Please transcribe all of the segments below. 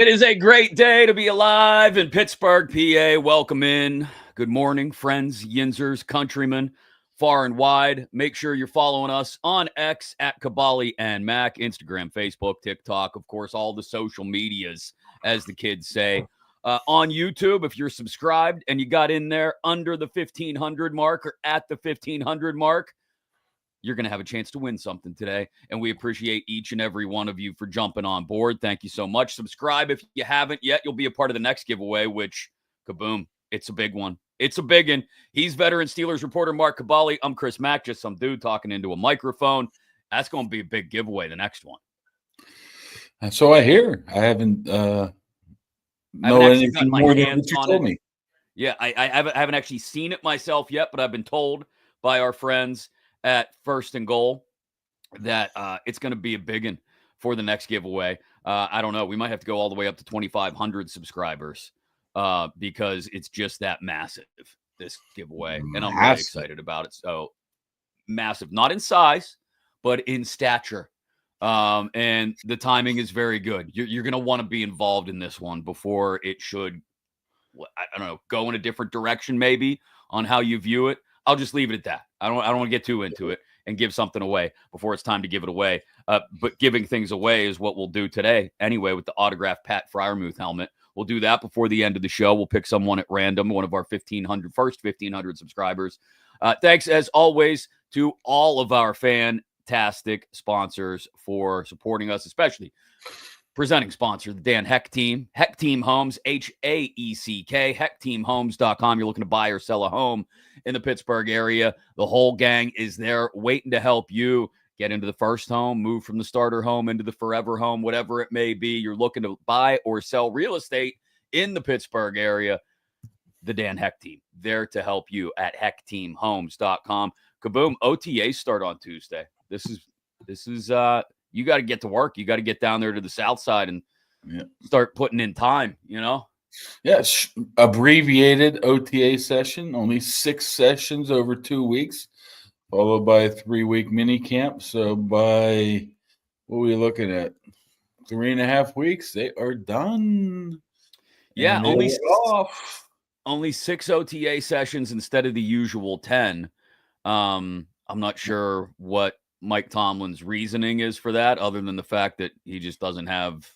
It is a great day to be alive in Pittsburgh, PA. Welcome in. Good morning, friends, yinzers, countrymen, far and wide. Make sure you're following us on X at Kaboly+Mack, Instagram, Facebook, TikTok, of course, all the social medias, as the kids say. On YouTube, if you're subscribed and you got in there under the 1,500 mark or at the 1,500 mark, you're going to have a chance to win something today. And we appreciate each and every one of you for jumping on board. Thank you so much. Subscribe if you haven't yet. You'll be a part of the next giveaway, which, kaboom, it's a big one. It's a big one. He's veteran Steelers reporter Mark Kaboly. I'm Chris Mack, just some dude talking into a microphone. That's going to be a big giveaway, the next one. So I hear. I haven't know anything more than what you told me. Yeah, I haven't actually seen it myself yet, but I've been told by our friends at First and Goal that it's going to be a big one for the next giveaway. I don't know. We might have to go all the way up to 2,500 subscribers because it's just that massive, this giveaway. And I'm really excited about it. So massive, not in size, but in stature. And the timing is very good. You're going to want to be involved in this one before it should, I don't know, go in a different direction maybe on how you view it. I'll just leave it at that. I don't want to get too into it and give something away before it's time to give it away. But giving things away is what we'll do today anyway with the autographed Pat Freiermuth helmet. We'll do that before the end of the show. We'll pick someone at random, one of our first 1,500 subscribers. Thanks, as always, to all of our fantastic sponsors for supporting us, especially presenting sponsor, the Dan Heck Team, Heck Team Homes, HAECK, HeckTeamHomes.com. You're looking to buy or sell a home in the Pittsburgh area. The whole gang is there waiting to help you get into the first home, move from the starter home into the forever home, whatever it may be. You're looking to buy or sell real estate in the Pittsburgh area. The Dan Heck Team, there to help you at HeckTeamHomes.com. Kaboom, OTAs start on Tuesday. This is you got to get to work. You got to get down there to the south side and start putting in time, you know? Yes, abbreviated OTA session, only 6 sessions over 2 weeks, followed by a 3-week mini camp. So by, what are we looking at? 3.5 weeks, they are done. Yeah, only 6 OTA sessions instead of the usual 10. I'm not sure what Mike Tomlin's reasoning is for that, other than the fact that he just doesn't have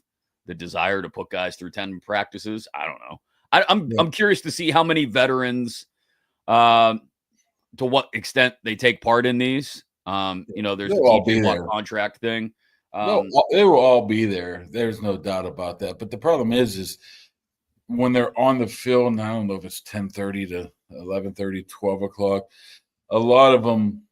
the desire to put guys through 10 practices. I don't know. I'm curious to see how many veterans, to what extent they take part in these. There's a TJ Watt contract thing. They will all be there. There's no doubt about that. But the problem is when they're on the field, and I don't know if it's 10:30 to 11:30, 12 o'clock, a lot of them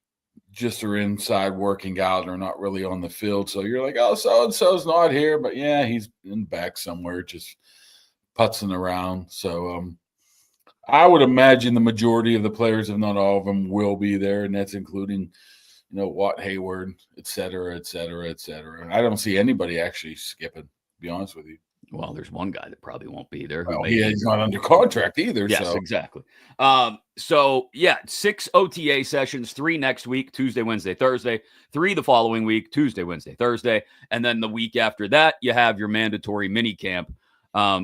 just are inside working out and are not really on the field. So you're like, oh, so-and-so's not here. But, yeah, he's in back somewhere just putzing around. So I would imagine the majority of the players, if not all of them, will be there, and that's including, Watt, Hayward, et cetera, et cetera, et cetera. I don't see anybody actually skipping, to be honest with you. Well, there's one guy that probably won't be there. Well, he's not under contract either. Yes, so. Exactly. 6 OTA sessions, 3 next week, Tuesday, Wednesday, Thursday, 3 the following week, Tuesday, Wednesday, Thursday. And then the week after that, you have your mandatory mini camp,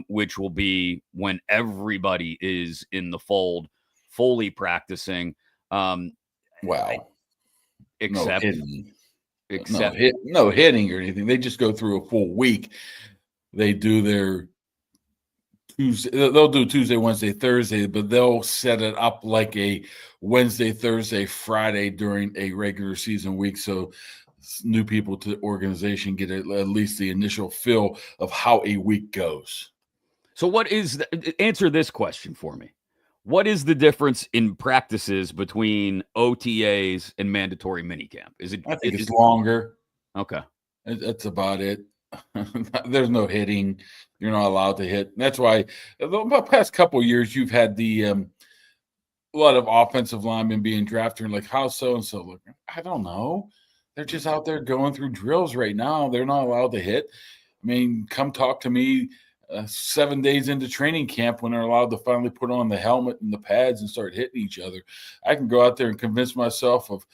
which will be when everybody is in the fold, fully practicing. Except no hitting or anything. They just go through a full week. They do their Tuesday. They'll do Tuesday, Wednesday, Thursday, but they'll set it up like a Wednesday, Thursday, Friday during a regular season week. So new people to the organization get at least the initial feel of how a week goes. So answer this question for me. What is the difference in practices between OTAs and mandatory minicamp? I think it's longer. Okay. That's about it. There's no hitting. You're not allowed to hit. That's why the past couple of years you've had a lot of offensive linemen being drafted and like, how so-and-so look? I don't know. They're just out there going through drills right now. They're not allowed to hit. I mean, come talk to me 7 days into training camp when they're allowed to finally put on the helmet and the pads and start hitting each other. I can go out there and convince myself of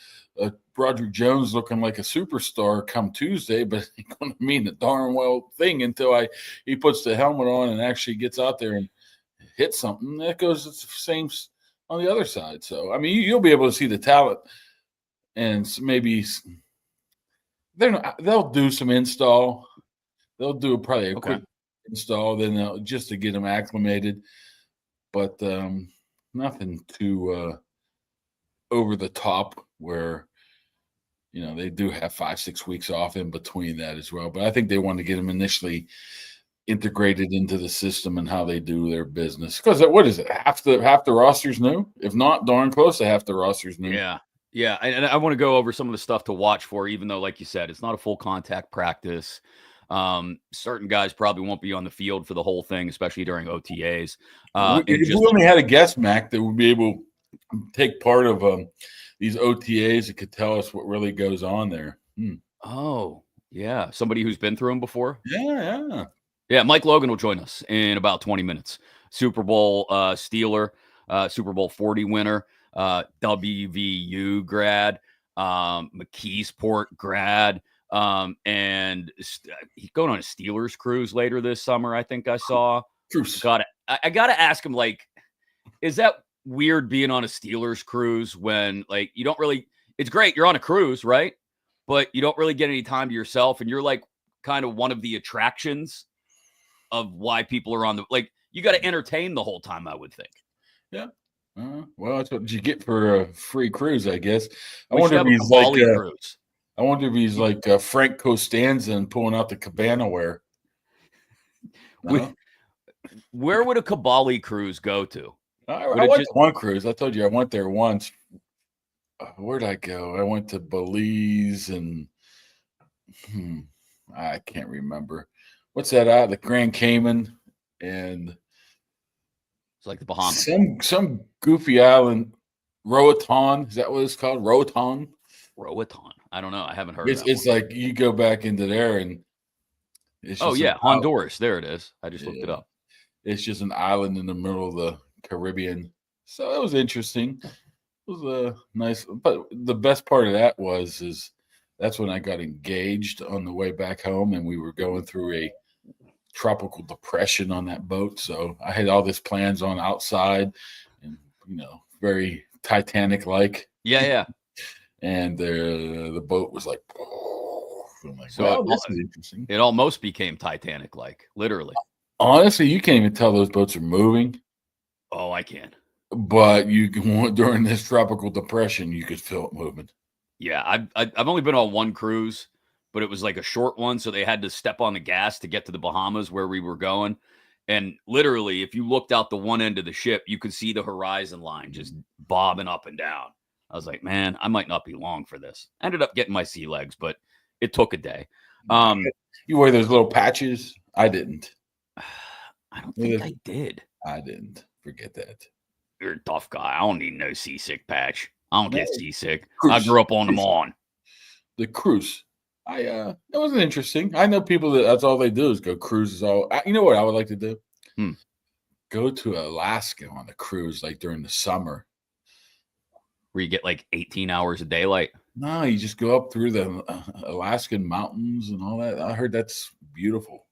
Broderick Jones looking like a superstar come Tuesday, but it ain't going to mean a darn well thing until he puts the helmet on and actually gets out there and hits something. That goes the same on the other side. So, I mean, you'll be able to see the talent, and maybe they'll do some install. They'll do probably a quick install, then just to get them acclimated, but nothing too over the top where they do have 5-6 weeks off in between that as well. But I think they want to get them initially integrated into the system and how they do their business. Because what is it? Half the roster's new, if not darn close to half the roster's new. Yeah, and I want to go over some of the stuff to watch for, even though, like you said, it's not a full contact practice. Certain guys probably won't be on the field for the whole thing, especially during OTAs. If we only had a guest, Mac, that would be able to take part of these OTAs, it could tell us what really goes on there. Oh, yeah. Somebody who's been through them before? Yeah. Mike Logan will join us in about 20 minutes. Super Bowl Steeler, Super Bowl 40 winner, WVU grad, McKeesport grad. And he's going on a Steelers cruise later this summer. I think I saw. I gotta ask him, like, is that weird being on a Steelers cruise when, like, you don't really? It's great you're on a cruise, right? But you don't really get any time to yourself, and you're like kind of one of the attractions of why people are on the. Like, you got to entertain the whole time, I would think. Yeah. Well, that's what you get for a free cruise, I guess. I wonder if he's like cruise. I wonder if he's like Frank Costanza and pulling out the cabana wear. Where would a Kaboly cruise go to? I went to one cruise. I told you I went there once. Where'd I go? I went to Belize and I can't remember. What's that out? The Grand Cayman and it's like the Bahamas. Some goofy island. Roatan. Is that what it's called? Roatan? I don't know. I haven't heard It's like you go back into there and it's just Honduras. There it is. I just looked it up. It's just an island in the middle of the Caribbean. So it was interesting. It was nice. But the best part of that is that's when I got engaged on the way back home, and we were going through a tropical depression on that boat. So I had all this plans on outside and, very Titanic-like. Yeah. And the boat was like, I'm like, so this is interesting. It almost became Titanic-like, literally. Honestly, you can't even tell those boats are moving. Oh, I can. But during this tropical depression, you could feel it moving. Yeah, I've only been on one cruise, but it was like a short one, so they had to step on the gas to get to the Bahamas where we were going. And literally, if you looked out the one end of the ship, you could see the horizon line just bobbing up and down. I was like, man, I might not be long for this. I ended up getting my sea legs, but it took a day. You wear those little patches? I didn't. I don't think I did. I didn't. Forget that. You're a tough guy. I don't need no seasick patch. I don't get seasick. I grew up on them on. The cruise. It wasn't interesting. I know people that's all they do is go cruises. You know what I would like to do? Go to Alaska on a cruise, like during the summer. Where you get like 18 hours of daylight? No, you just go up through the Alaskan mountains and all that. I heard that's beautiful.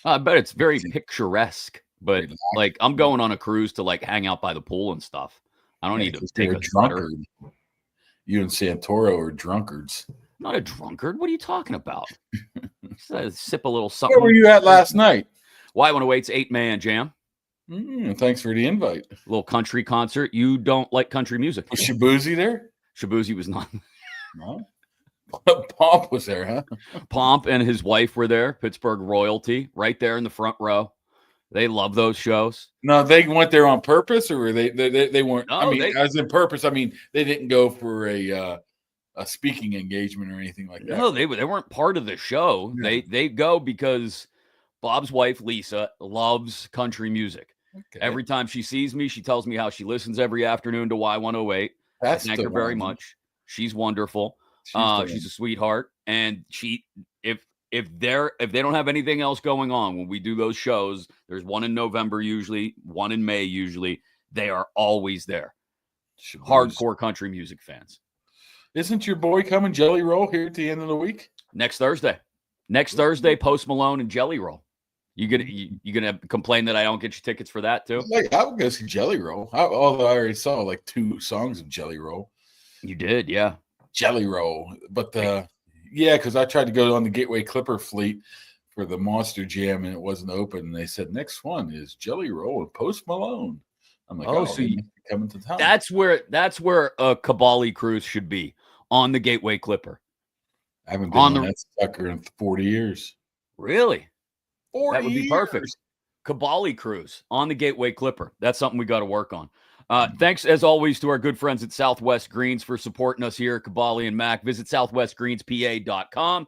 I bet it's very picturesque, but like I'm going on a cruise to like hang out by the pool and stuff. I don't need to take a drunkard. You and Santoro are drunkards. I'm not a drunkard. What are you talking about? Sip a little something. Where were you at last night? Y108's 8-man jam. Thanks for the invite. A little country concert. You don't like country music. Was Shabuzi there? Shabuzi was not. No. Pomp was there, huh? Pomp and his wife were there. Pittsburgh royalty, right there in the front row. They love those shows. No, they went there on purpose, or were they weren't? No, I mean, as in purpose. I mean, they didn't go for a speaking engagement or anything like that. No, they weren't part of the show. Yeah. They go because Bob's wife Lisa loves country music. Okay. Every time she sees me, she tells me how she listens every afternoon to Y108. Thank her very much. She's wonderful. She's a sweetheart, and if if they don't have anything else going on when we do those shows, there's one in November usually, one in May usually. They are always there. Hardcore country music fans. Isn't your boy coming, Jelly Roll, here at the end of the week? Next Thursday. Next Thursday, Post Malone and Jelly Roll. You gonna complain that I don't get you tickets for that too? Like, I would go see Jelly Roll. Although I already saw like 2 songs of Jelly Roll. You did, yeah. Jelly Roll, but yeah, because I tried to go on the Gateway Clipper fleet for the Monster Jam and it wasn't open. And they said next one is Jelly Roll and Post Malone. I'm like, oh, so coming to town. That's where a Kaboly cruise should be, on the Gateway Clipper. I haven't been on that sucker in 40 years. Really? 40 That would be years. perfect. Kaboly cruise on the Gateway Clipper. That's something we got to work on. Thanks, as always, to our good friends at Southwest Greens for supporting us here at Kaboly+Mack. Visit southwestgreenspa.com.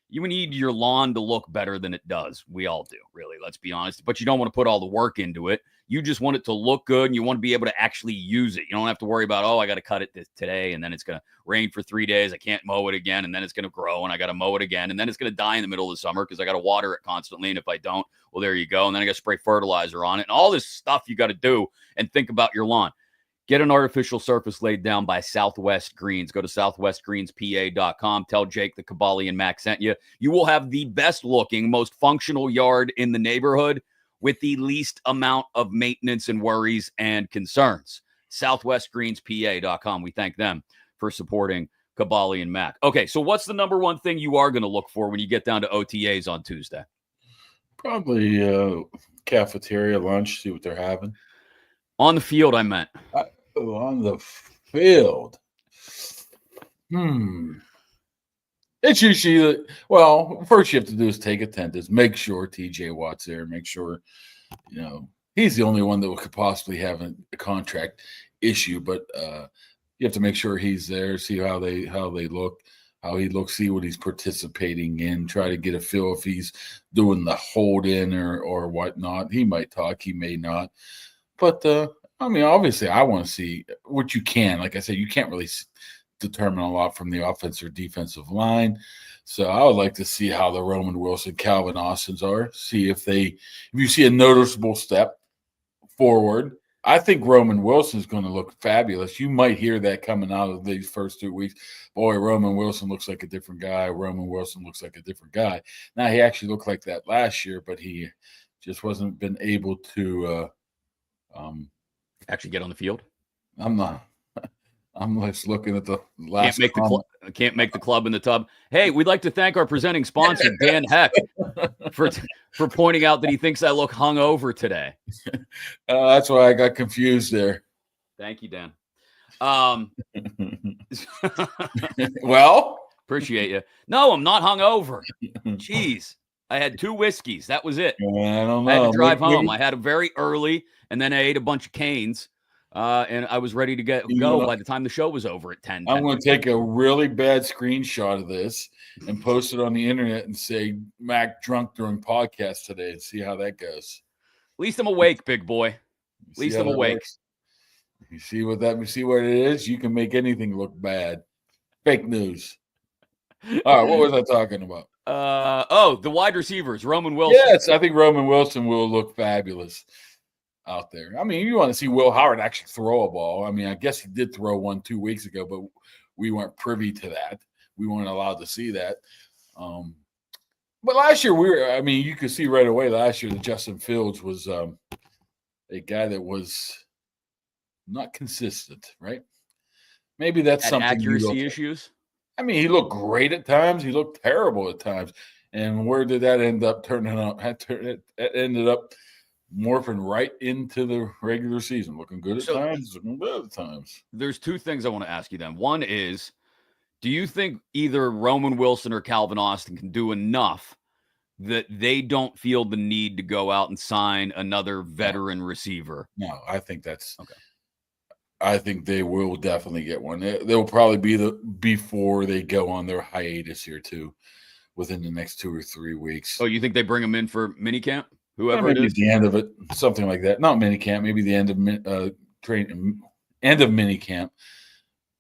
You need your lawn to look better than it does. We all do, really, let's be honest. But you don't want to put all the work into it. You just want it to look good, and you want to be able to actually use it. You don't have to worry about, I got to cut it today, and then it's going to rain for 3 days. I can't mow it again, and then it's going to grow, and I got to mow it again, and then it's going to die in the middle of the summer because I got to water it constantly, and if I don't, well, there you go. And then I got to spray fertilizer on it, and all this stuff you got to do and think about your lawn. Get an artificial surface laid down by Southwest Greens. Go to southwestgreenspa.com. Tell Jake the Kaboly+Mack sent you. You will have the best looking, most functional yard in the neighborhood with the least amount of maintenance and worries and concerns. southwestgreenspa.com. We thank them for supporting Kaboly+Mack. Okay, so what's the number one thing you are going to look for when you get down to OTAs on Tuesday? Probably cafeteria lunch, see what they're having. On the field, I meant. On the field. It's usually, first you have to do is take attendance, make sure TJ Watt's there, make sure, he's the only one that could possibly have a contract issue, but you have to make sure he's there, see how they look, how he looks, see what he's participating in, try to get a feel if he's doing the hold in or whatnot. He might talk, he may not. But, obviously, I want to see what you can. Like I said, you can't really determine a lot from the offensive or defensive line. So I would like to see how the Roman Wilson, Calvin Austins are. See if you see a noticeable step forward. I think Roman Wilson is going to look fabulous. You might hear that coming out of these first 2 weeks. Boy, Roman Wilson looks like a different guy. Roman Wilson looks like a different guy. Now, he actually looked like that last year, but he just wasn't been able to actually get on the field. I'm not. I'm just looking at the last. Can't make the club in the tub. Hey, we'd like to thank our presenting sponsor, Dan Heck, for pointing out that he thinks I look hungover today. That's why I got confused there. Thank you, Dan. Well, appreciate you. No, I'm not hungover. Jeez, I had 2 whiskeys. That was it. I don't know. I had to drive home. I had it very early, and then I ate a bunch of canes. And I was ready to go by the time the show was over at 10. I'm going to take a really bad screenshot of this and post it on the internet and say Mac drunk during podcast today and see how that goes. At least I'm awake, big boy. At least I'm awake. Works. You see what it is? You can make anything look bad. Fake news. All right, what was I talking about? The wide receivers, Roman Wilson. Yes, I think Roman Wilson will look fabulous out there. You want to see Will Howard actually throw a ball. I guess he did throw one 2 weeks ago, but we weren't privy to that. We weren't allowed to see that. But last year you could see right away last year that Justin Fields was a guy that was not consistent, right? Maybe that's something. Accuracy issues. He looked great at times. He looked terrible at times. And where did that end up turning out? It ended up morphing right into the regular season, looking good at times, looking bad at times. There's 2 things I want to ask you then. One is, do you think either Roman Wilson or Calvin Austin can do enough that they don't feel the need to go out and sign another veteran receiver? No, I think that's okay. I think they will definitely get one. They'll probably be before they go on their hiatus here too, within the next 2 or 3 weeks. Oh, you think they bring them in for minicamp? Whoever it is, the end of it, something like that. Not minicamp, maybe the end of minicamp,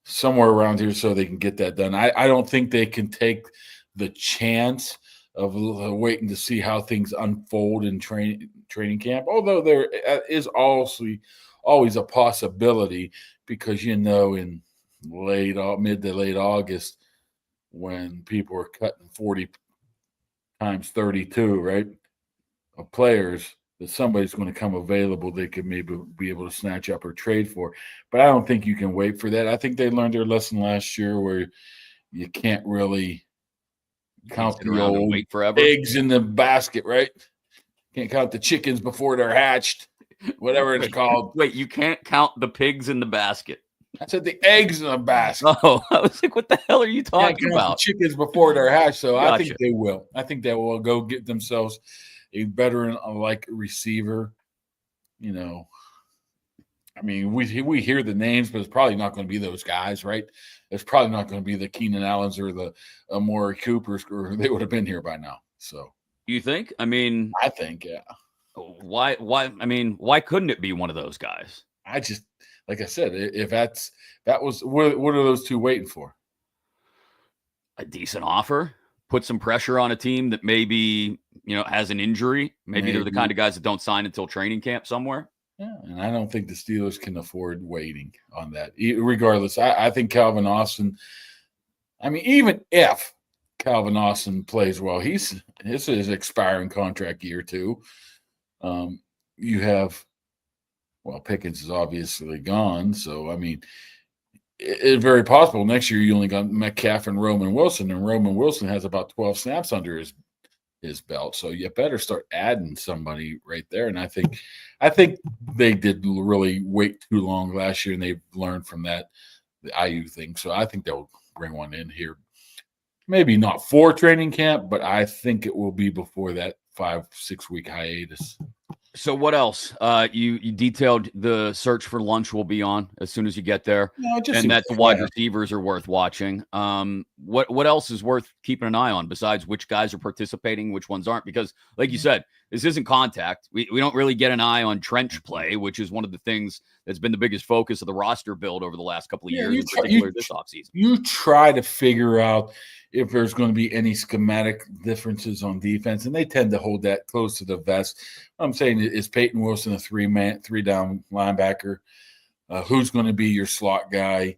somewhere around here, so they can get that done. I don't think they can take the chance waiting to see how things unfold in training camp. Although there is also always a possibility, because in mid to late August, when people are cutting 40 times 32, right, of players, that somebody's going to come available they could maybe be able to snatch up or trade for. But I don't think you can wait for that. I think they learned their lesson last year, where you can't really count sit the around and old wait forever. eggs in the basket, right? Can't count the chickens before they're hatched, whatever it's called. Wait, you can't count the pigs in the basket. I said the eggs in the basket. Oh, I was like, what the hell are you talking about? The chickens before they're hatched. So Gotcha. I think they will. I think they will go get themselves a veteran like receiver. You know, I mean, we hear the names, but it's probably not going to be those guys, right? It's probably not going to be the Keenan Allens or the Amari Coopers, or they would have been here by now. So you think? I mean, I think, yeah. Why? I mean, why couldn't it be one of those guys? I just, like I said, if that was what are those two waiting for? A decent offer, put some pressure on a team that maybe has an injury. Maybe they're the kind of guys that don't sign until training camp somewhere. Yeah, and I don't think the Steelers can afford waiting on that. Regardless, I think Calvin Austin. I mean, even if Calvin Austin plays well, this is his expiring contract year too. You have, Pickens is obviously gone, so I mean, it's very possible next year you only got Metcalf and Roman Wilson, and Roman Wilson has about 12 snaps under his belt. So you better start adding somebody right there. And I think they did really wait too long last year, and they've learned from the IU thing. So I think they'll bring one in here. Maybe not for training camp, but I think it will be before that 5-6 week hiatus. So what else? You detailed the search for lunch will be on as soon as you get there, and that the wide receivers are worth watching. What else is worth keeping an eye on besides which guys are participating, which ones aren't? Because, like you said, this isn't contact. We don't really get an eye on trench play, which is one of the things that's been the biggest focus of the roster build over the last couple of years, in particular this offseason. You try to figure out if there's going to be any schematic differences on defense, and they tend to hold that close to the vest. I'm saying, is Peyton Wilson a three-down linebacker? Who's going to be your slot guy?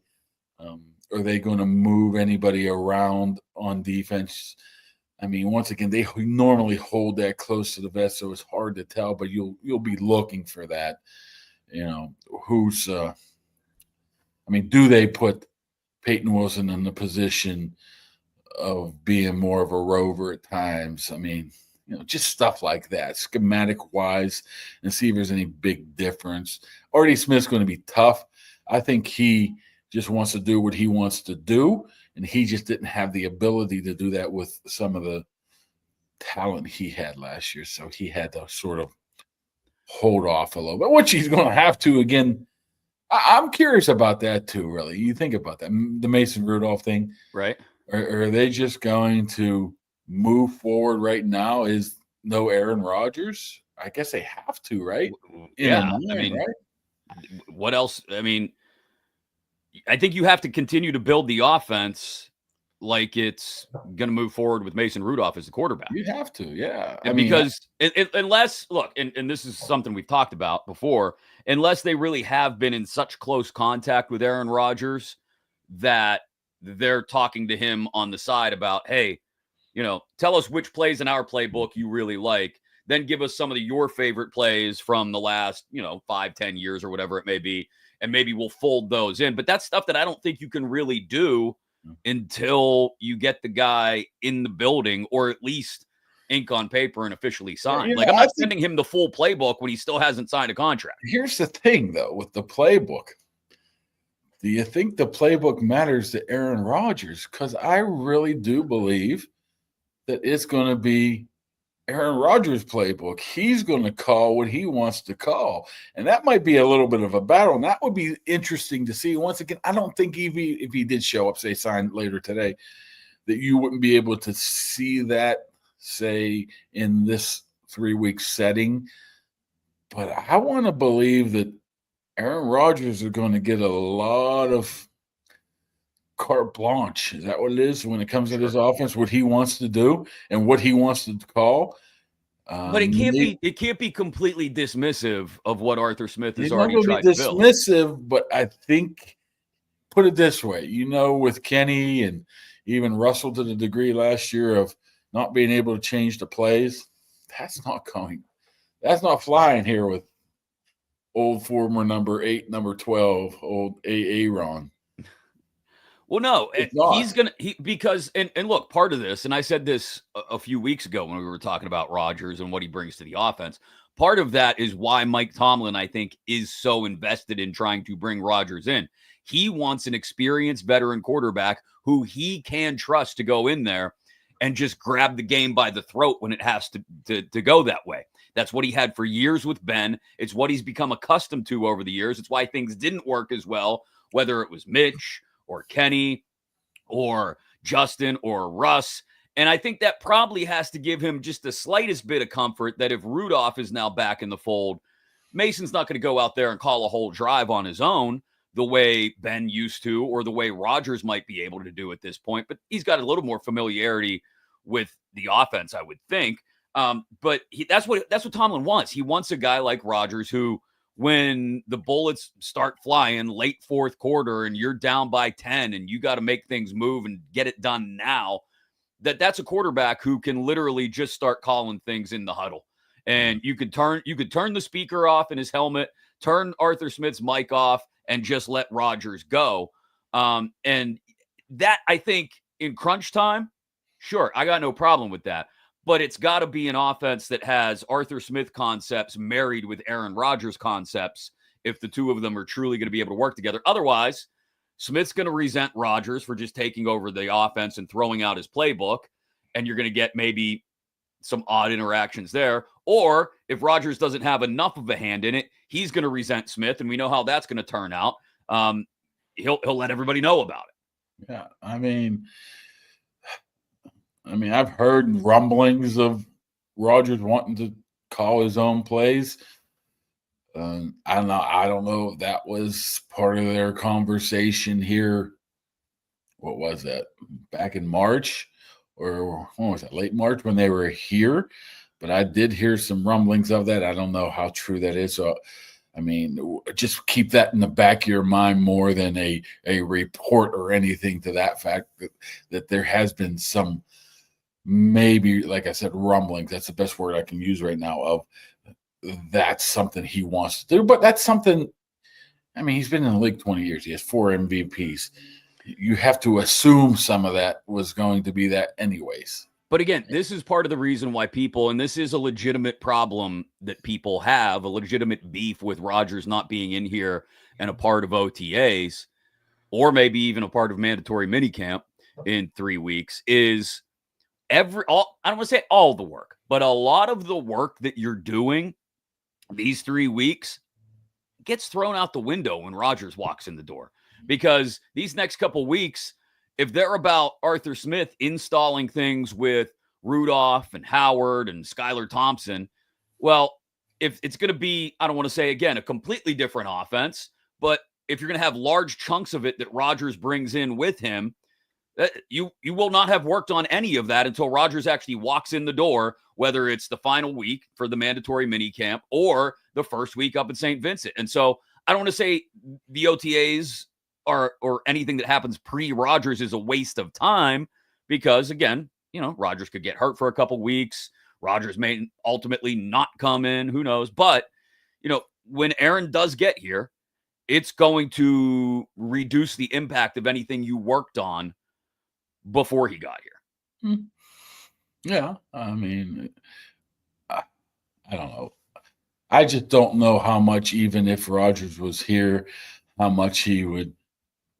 Are they going to move anybody around on defense? I mean, once again, they normally hold that close to the vest, so it's hard to tell, but you'll be looking for that. Who's do they put Peyton Wilson in the position of being more of a rover at times? I mean, just stuff like that, schematic wise, and see if there's any big difference. Artie Smith's going to be tough. I think he just wants to do what he wants to do, and he just didn't have the ability to do that with some of the talent he had last year. So he had to sort of hold off a little bit, which he's going to have to again. I'm curious about that too, really. You think about that, the Mason Rudolph thing. Right. Are they just going to move forward right now? Is no Aaron Rodgers? I guess they have to, right? Right? What else? I mean, I think you have to continue to build the offense like it's going to move forward with Mason Rudolph as the quarterback. You have to, yeah. Unless, look, and this is something we've talked about before, unless they really have been in such close contact with Aaron Rodgers that they're talking to him on the side about, hey, tell us which plays in our playbook you really like. Then give us some of your favorite plays from the last, 5-10 years or whatever it may be. And maybe we'll fold those in. But that's stuff that I don't think you can really do until you get the guy in the building, or at least ink on paper and officially signed. I'm not sending him the full playbook when he still hasn't signed a contract. Here's the thing, though, with the playbook. Do you think the playbook matters to Aaron Rodgers? Because I really do believe that it's going to be Aaron Rodgers' playbook. He's going to call what he wants to call. And that might be a little bit of a battle. And that would be interesting to see. Once again, I don't think if he did show up, say, signed later today, that you wouldn't be able to see that, say, in this 3-week setting. But I want to believe that Aaron Rodgers is going to get a lot of carte blanche. Is that what it is when it comes to this offense? What he wants to do and what he wants to call. But it can't be completely dismissive of what Arthur Smith has He's not already going to be tried to build. dismissive, but I think, put it this way, with Kenny and even Russell to the degree last year of not being able to change the plays, that's not flying here with old former number 8, number 12, old Aaron. Well, no, because look, part of this, and I said this a few weeks ago when we were talking about Rodgers and what he brings to the offense. Part of that is why Mike Tomlin, I think, is so invested in trying to bring Rodgers in. He wants an experienced veteran quarterback who he can trust to go in there and just grab the game by the throat when it has to go that way. That's what he had for years with Ben. It's what he's become accustomed to over the years. It's why things didn't work as well, whether it was Mitch or Kenny or Justin or Russ. And I think that probably has to give him just the slightest bit of comfort that if Rudolph is now back in the fold, Mason's not going to go out there and call a whole drive on his own the way Ben used to, or the way Rodgers might be able to do at this point. But he's got a little more familiarity with the offense, I would think. But that's what Tomlin wants. He wants a guy like Rodgers who, when the bullets start flying late fourth quarter and you're down by 10 and you got to make things move and get it done now, that's a quarterback who can literally just start calling things in the huddle. And you could turn the speaker off in his helmet, turn Arthur Smith's mic off, and just let Rodgers go. And that, I think, in crunch time, sure, I got no problem with that. But it's got to be an offense that has Arthur Smith concepts married with Aaron Rodgers concepts if the two of them are truly going to be able to work together. Otherwise, Smith's going to resent Rodgers for just taking over the offense and throwing out his playbook, and you're going to get maybe some odd interactions there. Or if Rodgers doesn't have enough of a hand in it, he's going to resent Smith, and we know how that's going to turn out. He'll let everybody know about it. Yeah, I mean, I've heard rumblings of Rodgers wanting to call his own plays. I don't know if that was part of their conversation here. What was that? Back in March, or when was that? Late March when they were here. But I did hear some rumblings of that. I don't know how true that is. So, just keep that in the back of your mind more than a report or anything to that fact that there has been some, maybe, like I said, rumblings. That's the best word I can use right now of that's something he wants to do. But that's something, he's been in the league 20 years. He has 4 MVPs. You have to assume some of that was going to be that anyways. But again, this is part of the reason why people, and this is a legitimate problem that people have, a legitimate beef with Rodgers not being in here and a part of OTAs, or maybe even a part of mandatory minicamp in 3 weeks, is I don't want to say all the work, but a lot of the work that you're doing these 3 weeks gets thrown out the window when Rodgers walks in the door. Because these next couple weeks, if they're about Arthur Smith installing things with Rudolph and Howard and Skylar Thompson, well, if it's going to be, I don't want to say, again, a completely different offense, but if you're going to have large chunks of it that Rodgers brings in with him, you will not have worked on any of that until Rodgers actually walks in the door, whether it's the final week for the mandatory minicamp or the first week up at St. Vincent. And so I don't want to say the OTAs or anything that happens pre-Rodgers is a waste of time because, again, Rodgers could get hurt for a couple weeks. Rodgers may ultimately not come in. Who knows? But, when Aaron does get here, it's going to reduce the impact of anything you worked on before he got here. Yeah. I don't know. I just don't know how much, even if Rodgers was here, how much he would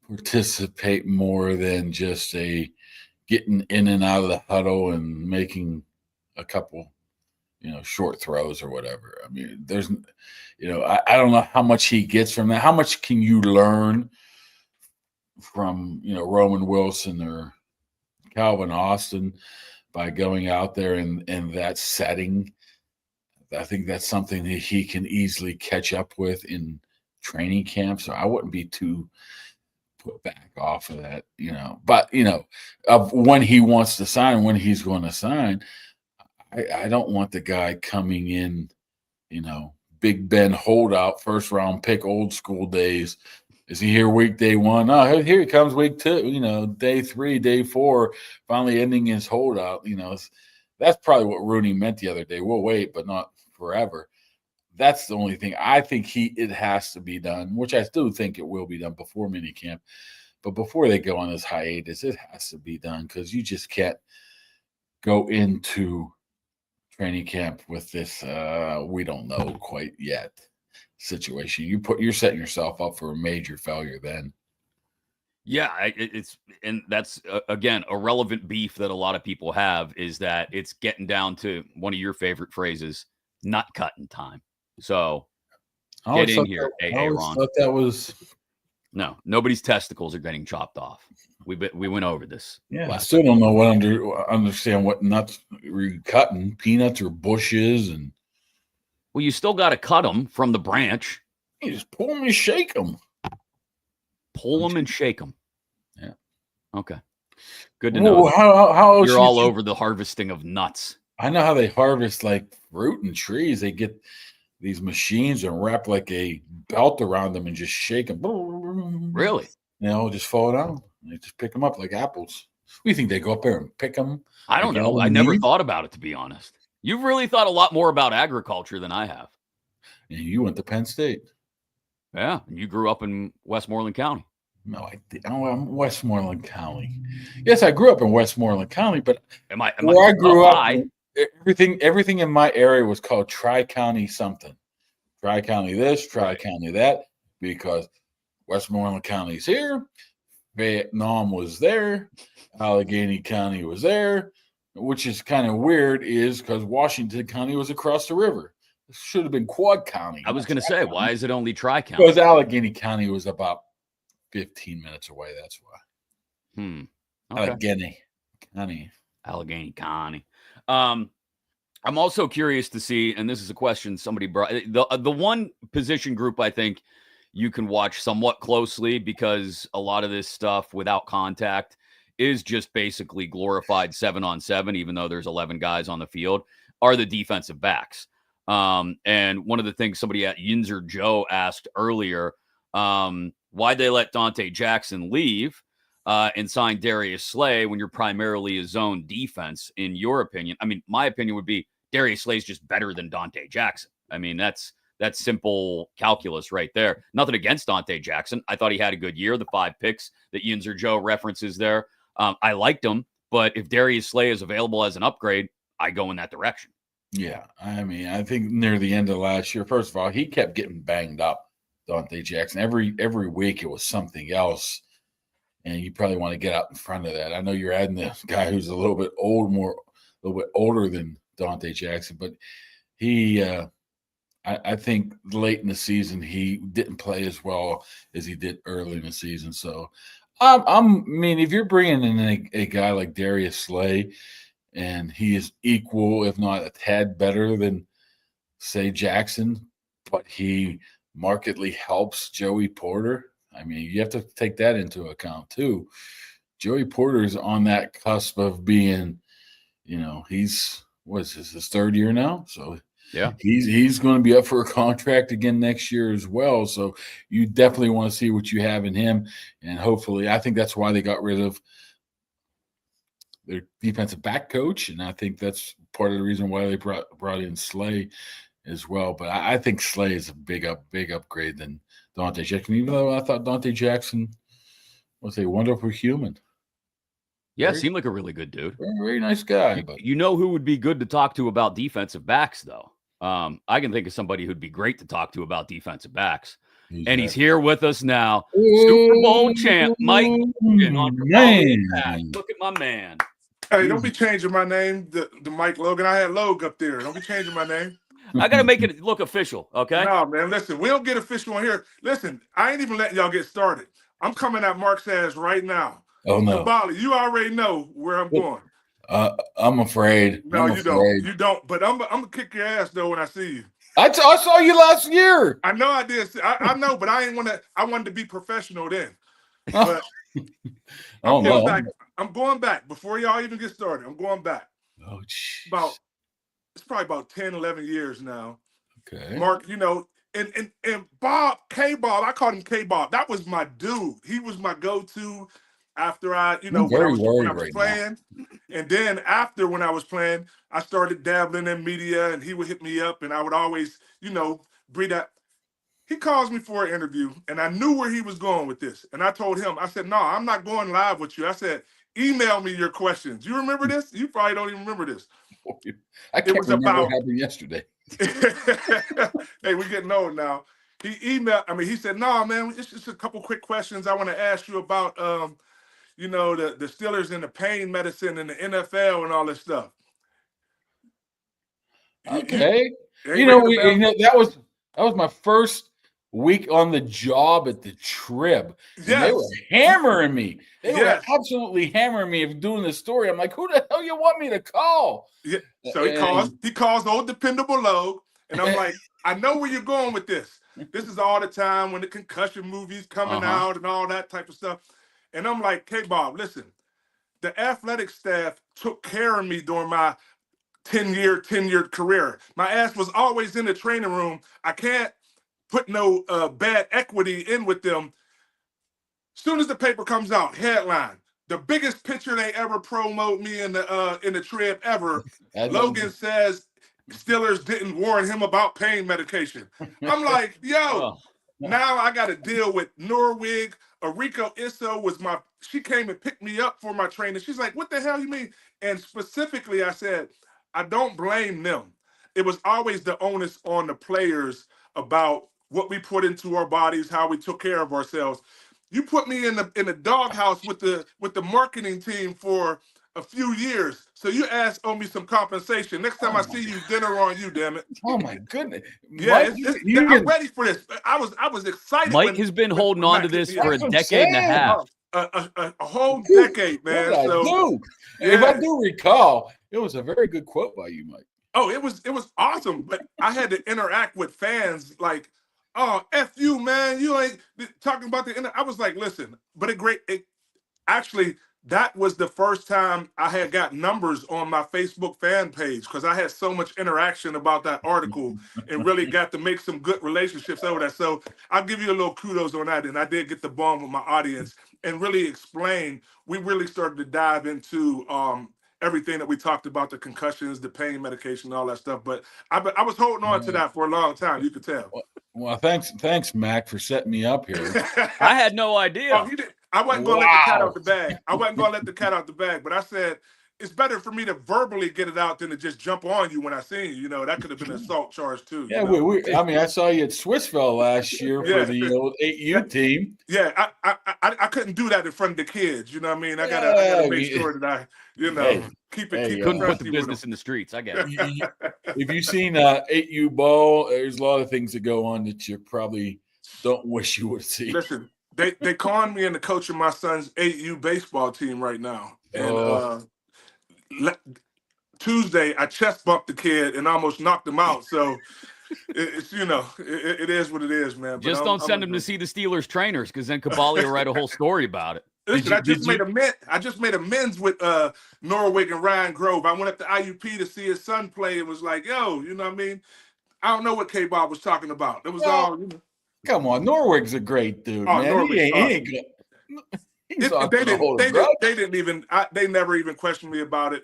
participate more than just getting in and out of the huddle and making a couple, short throws or whatever. There's, I don't know how much he gets from that. How much can you learn from, Roman Wilson or Calvin Austin by going out there in that setting? I think that's something that he can easily catch up with in training camp. So I wouldn't be too put back off of that, But of when he wants to sign, when he's going to sign, I don't want the guy coming in, Big Ben holdout, first round pick, old school days. Is he here week day one? Oh, here he comes week two, day three, day four, finally ending his holdout. That's probably what Rooney meant the other day. We'll wait, but not forever. That's the only thing I think it has to be done, which I still think it will be done before minicamp. But before they go on this hiatus, it has to be done because you just can't go into training camp with this we don't know quite yet situation. You're setting yourself up for a major failure then. Yeah, and that's again a relevant beef that a lot of people have is that it's getting down to one of your favorite phrases, nut cutting time. So get in here, Aaron. That was no, nobody's testicles are getting chopped off. We went over this. Yeah, I still don't know understand what nuts you're cutting, peanuts or bushes, and well, you still got to cut them from the branch. You just pull them and shake them. Pull them and shake them. Yeah. Okay. Good to know. How you're all over the harvesting of nuts. I know how they harvest like fruit and trees. They get these machines and wrap like a belt around them and just shake them. Really? Just fall down. They just pick them up like apples. We think they go up there and pick them? I don't know. I never thought about it, to be honest. You've really thought a lot more about agriculture than I have. And you went to Penn State. Yeah, and you grew up in Westmoreland County. No, I did. I'm Westmoreland County. Yes, I grew up in Westmoreland County, but where I grew up, everything in my area was called Tri-County something. Tri-County this, Tri-County that, because Westmoreland County's here, Vietnam was there, Allegheny County was there, which is kind of weird is because Washington County was across the river. It should have been Quad County. I was going to say, why is it only Tri-County? Because Allegheny County was about 15 minutes away. That's why. Okay. Allegheny County. I'm also curious to see, and this is a question somebody brought, the one position group I think you can watch somewhat closely because a lot of this stuff without contact is just basically glorified 7-on-7, even though there's 11 guys on the field, are the defensive backs. And one of the things somebody at Yinzer Joe asked earlier, why'd they let Dante Jackson leave and sign Darius Slay when you're primarily a zone defense, in your opinion? I mean, my opinion would be Darius Slay is just better than Dante Jackson. I mean, that's simple calculus right there. Nothing against Dante Jackson. I thought he had a good year, the 5 picks that Yinzer Joe references there. I liked him, but if Darius Slay is available as an upgrade, I go in that direction. Yeah, I mean, I think near the end of last year, first of all, he kept getting banged up, Dante Jackson. Every week it was something else, and you probably want to get out in front of that. I know you're adding this guy who's a little bit older than Dante Jackson, but he, I think late in the season he didn't play as well as he did early in the season. So, I mean, if you're bringing in a guy like Darius Slay, and he is equal, if not a tad better than, say, Jackson, but he markedly helps Joey Porter. I mean, you have to take that into account too. Joey Porter is on that cusp of being, his 3rd year now. So yeah, he's going to be up for a contract again next year as well. So you definitely want to see what you have in him. And hopefully, I think that's why they got rid of their defensive back coach, and I think that's part of the reason why they brought in Slay as well. But I think Slay is a big upgrade than Dante Jackson, even though I thought Dante Jackson was a wonderful human. Yeah, seemed like a really good dude. Very, very nice guy. But you know who would be good to talk to about defensive backs, though? I can think of somebody who'd be great to talk to about defensive backs. He's here with us now. Super Bowl champ, Mike Logan on man. Look at my man. Hey, don't be changing my name to Mike Logan. I had Log up there. Don't be changing my name. I got to make it look official, okay? No, man. Listen, we don't get official on here. Listen, I ain't even letting y'all get started. I'm coming at Mark's ass right now. Oh, no. Kaboly, you already know where I'm going. I'm afraid. No, you don't. You don't. But I'm going to kick your ass, though, when I see you. I saw you last year. I know I did. I know, but I wanted to be professional then. But Oh I'm going no. back. I'm going back before y'all even get started. I'm going back Oh jeez. about it's probably about 10, 11 years now. Okay. Mark, and Bob, K-Bob, I called him K-Bob. That was my dude. He was my go-to after I'm when I very was worried right now. playing. And then after when I was playing, I started dabbling in media and he would hit me up and I would always, breathe that. He calls me for an interview and I knew where he was going with this. And I told him, I said, no, I'm not going live with you. I said, email me your questions. You remember this? You probably don't even remember this. I It can't was remember about what happened yesterday. hey, we're getting old now. He said, no, man, it's just a couple quick questions I want to ask you about, the Steelers and the pain medicine and the NFL and all this stuff. Okay. That was my first week on the job at the Trib. And they were Yes. hammering me. They were Yes. absolutely hammering me of doing this story. I'm like, who the hell you want me to call? Yeah. So he calls old dependable Logan, and I'm like, I know where you're going with this. This is all the time when the concussion movie's coming out and all that type of stuff. And I'm like, hey, Bob, listen, the athletic staff took care of me during my tenured career. My ass was always in the training room. I can't put no bad equity in with them. Soon as the paper comes out, headline: the biggest picture they ever promote me in the Trib ever. Logan says Steelers didn't warn him about pain medication. I'm like, yo, now I got to deal with Norwig. Ariko Isso she came and picked me up for my training. She's like, what the hell you mean? And specifically, I said, I don't blame them. It was always the onus on the players about what we put into our bodies, how we took care of ourselves. You put me in the doghouse with the marketing team for a few years, so you owe me some compensation. Next time I see you, dinner on you, damn it. Oh my goodness! Yeah, I'm ready for this. I was excited. Mike has been holding on to this for a decade and a half. A whole decade, man. If I do recall, it was a very good quote by you, Mike. Oh, it was awesome. But I had to interact with fans like, oh, F you, man. You ain't talking about I was like, listen, but actually, that was the first time I had got numbers on my Facebook fan page because I had so much interaction about that article and really got to make some good relationships over that. So I'll give you a little kudos on that. And I did get the bond with my audience and really explain. We really started to dive into everything that we talked about, the concussions, the pain medication, all that stuff. But I was holding on to that for a long time. You could tell. Well, thanks, Mac, for setting me up here. I had no idea. Oh, he did. I wasn't going to let the cat out the bag. I wasn't going to let the cat out the bag, but I said it's better for me to verbally get it out than to just jump on you when I seen you. That could have been an assault charge too. Yeah, I saw you at Swissville last year for the old 8U team. Yeah, I couldn't do that in front of the kids. You know what I mean? I gotta make sure that I, keep it. Couldn't put the business in the streets. I get it. If you've seen 8U ball, there's a lot of things that go on that you probably don't wish you would see. Listen. They conned me into coaching my son's 8U baseball team right now. And Tuesday, I chest bumped the kid and almost knocked him out. So it is what it is, man. Just don't send him to see the Steelers trainers because then Kaboly will write a whole story about it. Listen, I just made amends with Norwig and Ryan Grove. I went up to IUP to see his son play and was like, yo, you know what I mean? I don't know what K-Bob was talking about. It was all, Come on, Norwig's a great dude, man. They never even questioned me about it.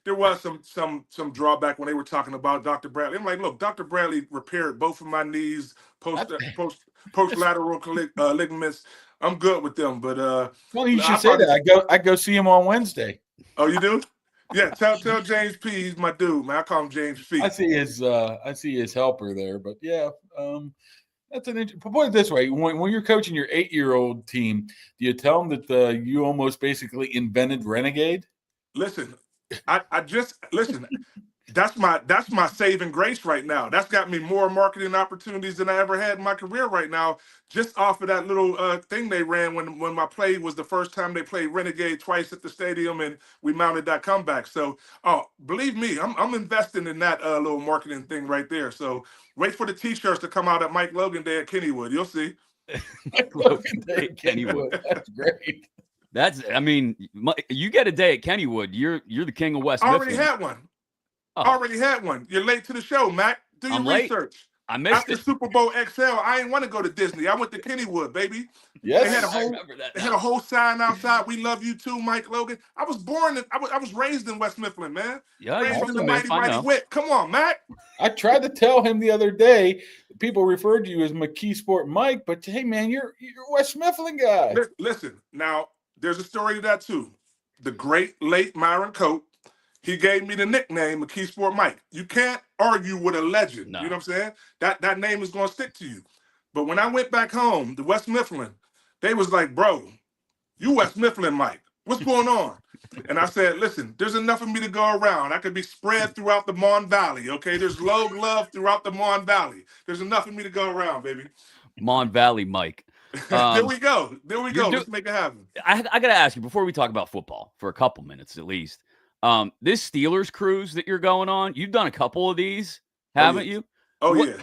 There was some drawback when they were talking about Dr. Bradley. I'm like, look, Dr. Bradley repaired both of my knees, post lateral ligaments. I'm good with them, but well, you should say that. I go see him on Wednesday. Oh, you do? Yeah, tell James P. He's my dude, man. I call him James P. I see his helper there, but yeah. That's an interesting. Put it this way: when you're coaching your 8-year-old team, do you tell them that you almost basically invented Renegade? Listen, I just listen. That's my saving grace right now. That's got me more marketing opportunities than I ever had in my career right now. Just off of that little thing they ran when my play was the first time they played Renegade twice at the stadium, and we mounted that comeback. So, believe me, I'm investing in that little marketing thing right there. So, wait for the T-shirts to come out at Mike Logan Day at Kennywood. You'll see. Logan Day at Kennywood. That's great. I mean, you get a day at Kennywood, you're the king of West I already Mifflin. had one. Oh. Already had one. You're late to the show, Mac. Do your research. I missed After it. Super Bowl XL, I didn't want to go to Disney. I went to Kennywood, baby. Yes, They had a whole sign outside. We love you too, Mike Logan. I was I was raised in West Mifflin, man. Yeah, raised from the mighty Witt. Come on, Mac. I tried to tell him the other day. People referred to you as McKeesport Mike, but hey, man, you're a West Mifflin guy. Listen, now there's a story to that too. The great late Myron Coate, he gave me the nickname McKeesport Mike. You can't argue with a legend. No. You know what I'm saying? That name is going to stick to you. But when I went back home to West Mifflin, they was like, bro, you West Mifflin Mike. What's going on? And I said, listen, there's enough of me to go around. I could be spread throughout the Mon Valley, okay? There's love throughout the Mon Valley. There's enough of me to go around, baby. Mon Valley Mike. There we go. Let's make it happen. I got to ask you, before we talk about football, for a couple minutes at least, this Steelers cruise that you're going on, you've done a couple of these, haven't you? Oh, yeah.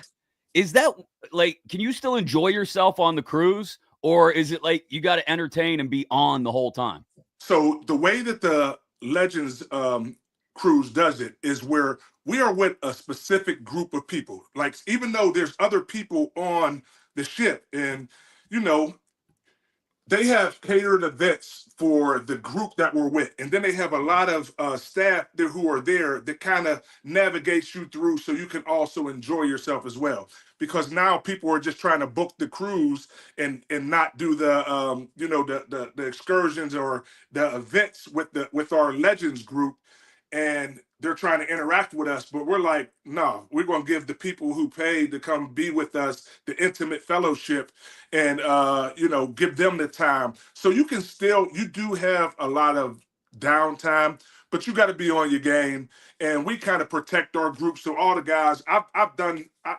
Is that, like, can you still enjoy yourself on the cruise? Or is it like you got to entertain and be on the whole time? So the way that the Legends cruise does it is where we are with a specific group of people. Like, even though there's other people on the ship and, you know, they have catered events for the group that we're with. And then they have a lot of staff there who are there that kind of navigates you through so you can also enjoy yourself as well. Because now people are just trying to book the cruise and not do the the excursions or the events with our Legends group, and they're trying to interact with us, but we're like, no, we're going to give the people who paid to come be with us the intimate fellowship and give them the time. So you do have a lot of downtime, but you got to be on your game. And we kind of protect our group. So all the guys, I've done, I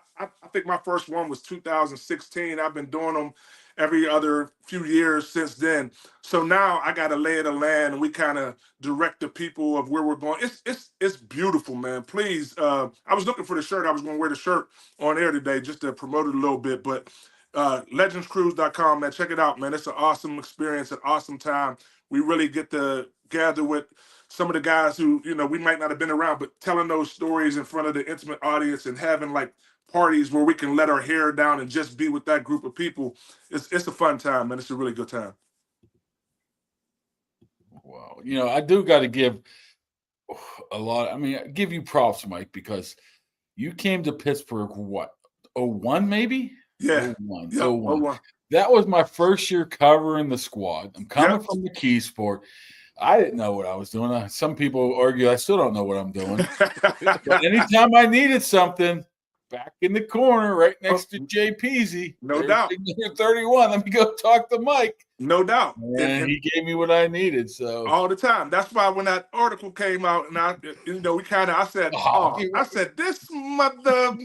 think my first one was 2016. I've been doing them every other few years since then. So now I got to lay it a land, and we kind of direct the people of where we're going. It's beautiful, man. Please, I was looking for the shirt. I was going to wear the shirt on air today just to promote it a little bit, but legendscruise.com, man, check it out, man. It's an awesome experience, an awesome time. We really get to gather with some of the guys who, we might not have been around, but telling those stories in front of the intimate audience and having like parties where we can let our hair down and just be with that group of people. It's a fun time, man. It's a really good time. Wow. I do got to give a lot. Give you props, Mike, because you came to Pittsburgh, what, 01 maybe? Yeah. 01. Yep, 01. That was my first year covering the squad. I'm coming from the McKeesport. I didn't know what I was doing. Some people argue I still don't know what I'm doing. But anytime I needed something, back in the corner, right next to Jay Peasy. No doubt. 31. Let me go talk to Mike. No doubt. And he gave me what I needed. So all the time. That's why when that article came out, and I said, this mother.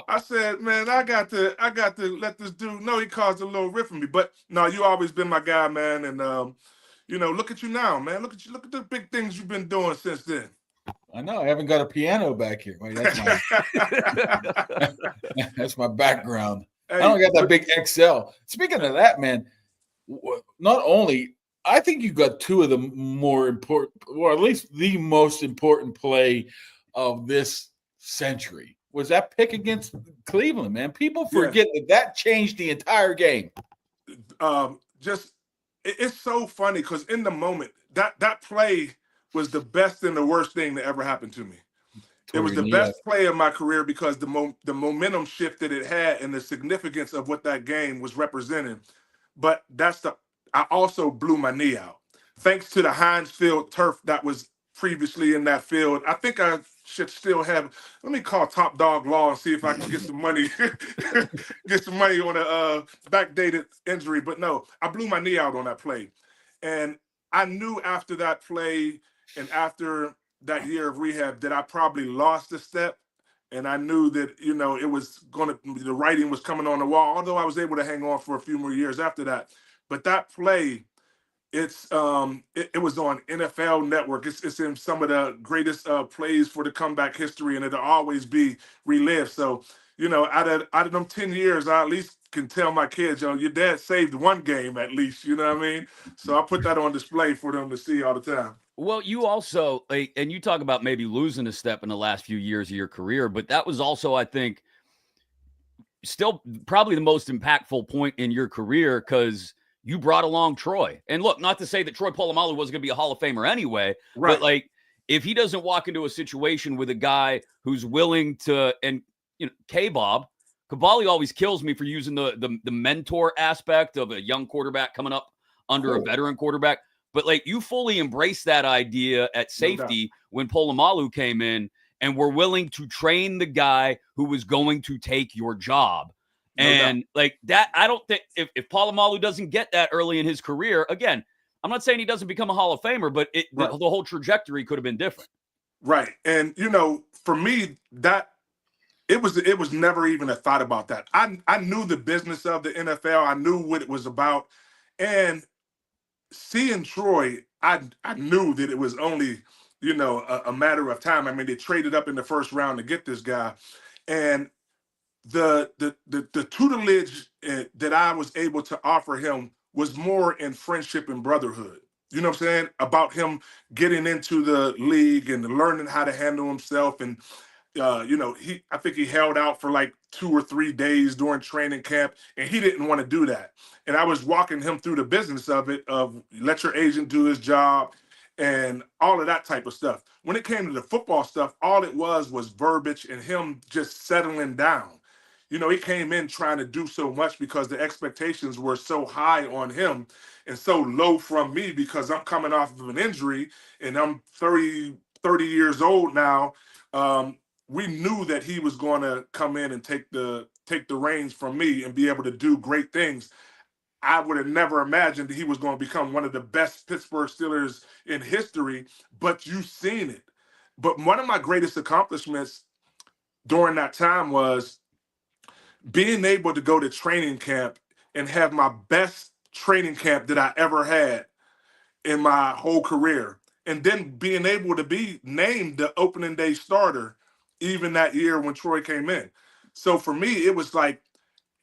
I said, man, I got to let this dude know. He caused a little rift for me. But no, you always been my guy, man. And look at you now, man. Look at the big things you've been doing since then. I know. I haven't got a piano back here. Wait, that's my background. Hey, I don't got that big XL. Speaking of that, man, not only I think you got two of the more important, or at least the most important play of this century was that pick against Cleveland, man. People forget that changed the entire game. It's so funny because in the moment, that play was the best and the worst thing that ever happened to me. It was the best play of my career because the momentum shift that it had and the significance of what that game was representing. But I also blew my knee out. Thanks to the Heinz Field turf that was previously in that field. I think I should still have, let me call Top Dog Law and see if I can get some money, on a backdated injury. But no, I blew my knee out on that play. And I knew after that play and after that year of rehab that I probably lost a step. And I knew that, it was the writing was coming on the wall, although I was able to hang on for a few more years after that. But that play, it was on NFL Network. It's in some of the greatest plays for the comeback history, and it'll always be relived. So, out of them 10 years, I at least can tell my kids, your dad saved one game at least, you know what I mean? So I put that on display for them to see all the time. Well, you also, and you talk about maybe losing a step in the last few years of your career, but that was also, I think, still probably the most impactful point in your career because you brought along Troy. And look, not to say that Troy Polamalu wasn't going to be a Hall of Famer anyway, Right. but like if he doesn't walk into a situation with a guy who's willing to, and Kaboly always kills me for using the mentor aspect of a young quarterback coming up under a veteran quarterback. But like you fully embraced that idea at safety when Polamalu came in and were willing to train the guy who was going to take your job. And like that, I don't think if Polamalu doesn't get that early in his career, again, I'm not saying he doesn't become a Hall of Famer, but the whole trajectory could have been different. Right. And, for me, that it was never even a thought about that. I knew the business of the NFL. I knew what it was about. And seeing Troy, I knew that it was only, a matter of time. I mean, they traded up in the first round to get this guy. And the tutelage that I was able to offer him was more in friendship and brotherhood. You know what I'm saying? About him getting into the league and learning how to handle himself. And, I think he held out for like 2 or 3 days during training camp, and he didn't want to do that. And I was walking him through the business of it, of let your agent do his job and all of that type of stuff. When it came to the football stuff, all it was verbiage and him just settling down. He came in trying to do so much because the expectations were so high on him and so low from me because I'm coming off of an injury and I'm 30 years old now. We knew that he was going to come in and take the reins from me and be able to do great things. I would have never imagined that he was going to become one of the best Pittsburgh Steelers in history, but you've seen it. But one of my greatest accomplishments during that time was being able to go to training camp and have my best training camp that I ever had in my whole career. And then being able to be named the opening day starter even that year when Troy came in. So for me, it was like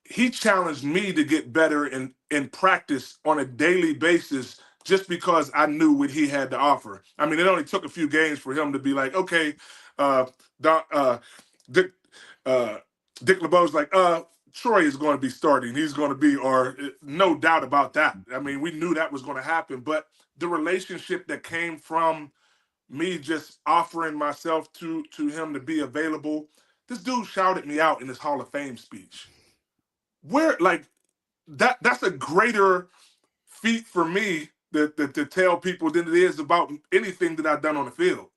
he challenged me to get better in practice on a daily basis just because I knew what he had to offer. I mean, it only took a few games for him to be like, okay, Dick LeBeau's like, Troy is going to be starting. He's going to be, or no doubt about that. I mean, we knew that was going to happen, but the relationship that came from me just offering myself to him to be available. This dude shouted me out in his Hall of Fame speech. Where, like, that's a greater feat for me to tell people than it is about anything that I've done on the field,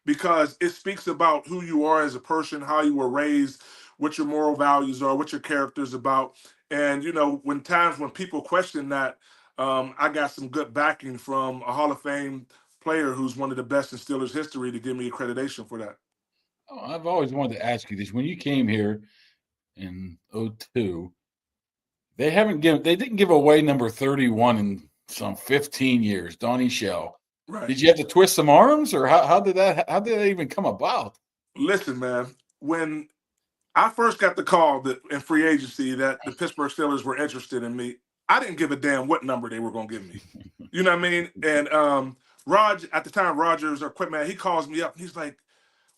because it speaks about who you are as a person, how you were raised, what your moral values are, what your character is about. And, when people question that, I got some good backing from a Hall of Fame player who's one of the best in Steelers history to give me accreditation for that. Oh, I've always wanted to ask you this. When you came here in 2002, they didn't give away number 31 in some 15 years, Donnie Shell. Right. Did you have to twist some arms, or how did that even come about? Listen, man, when I first got the call in free agency that the Pittsburgh Steelers were interested in me, I didn't give a damn what number they were going to give me. You know what I mean? And at the time, Rogers or Quitman, he calls me up. He's like,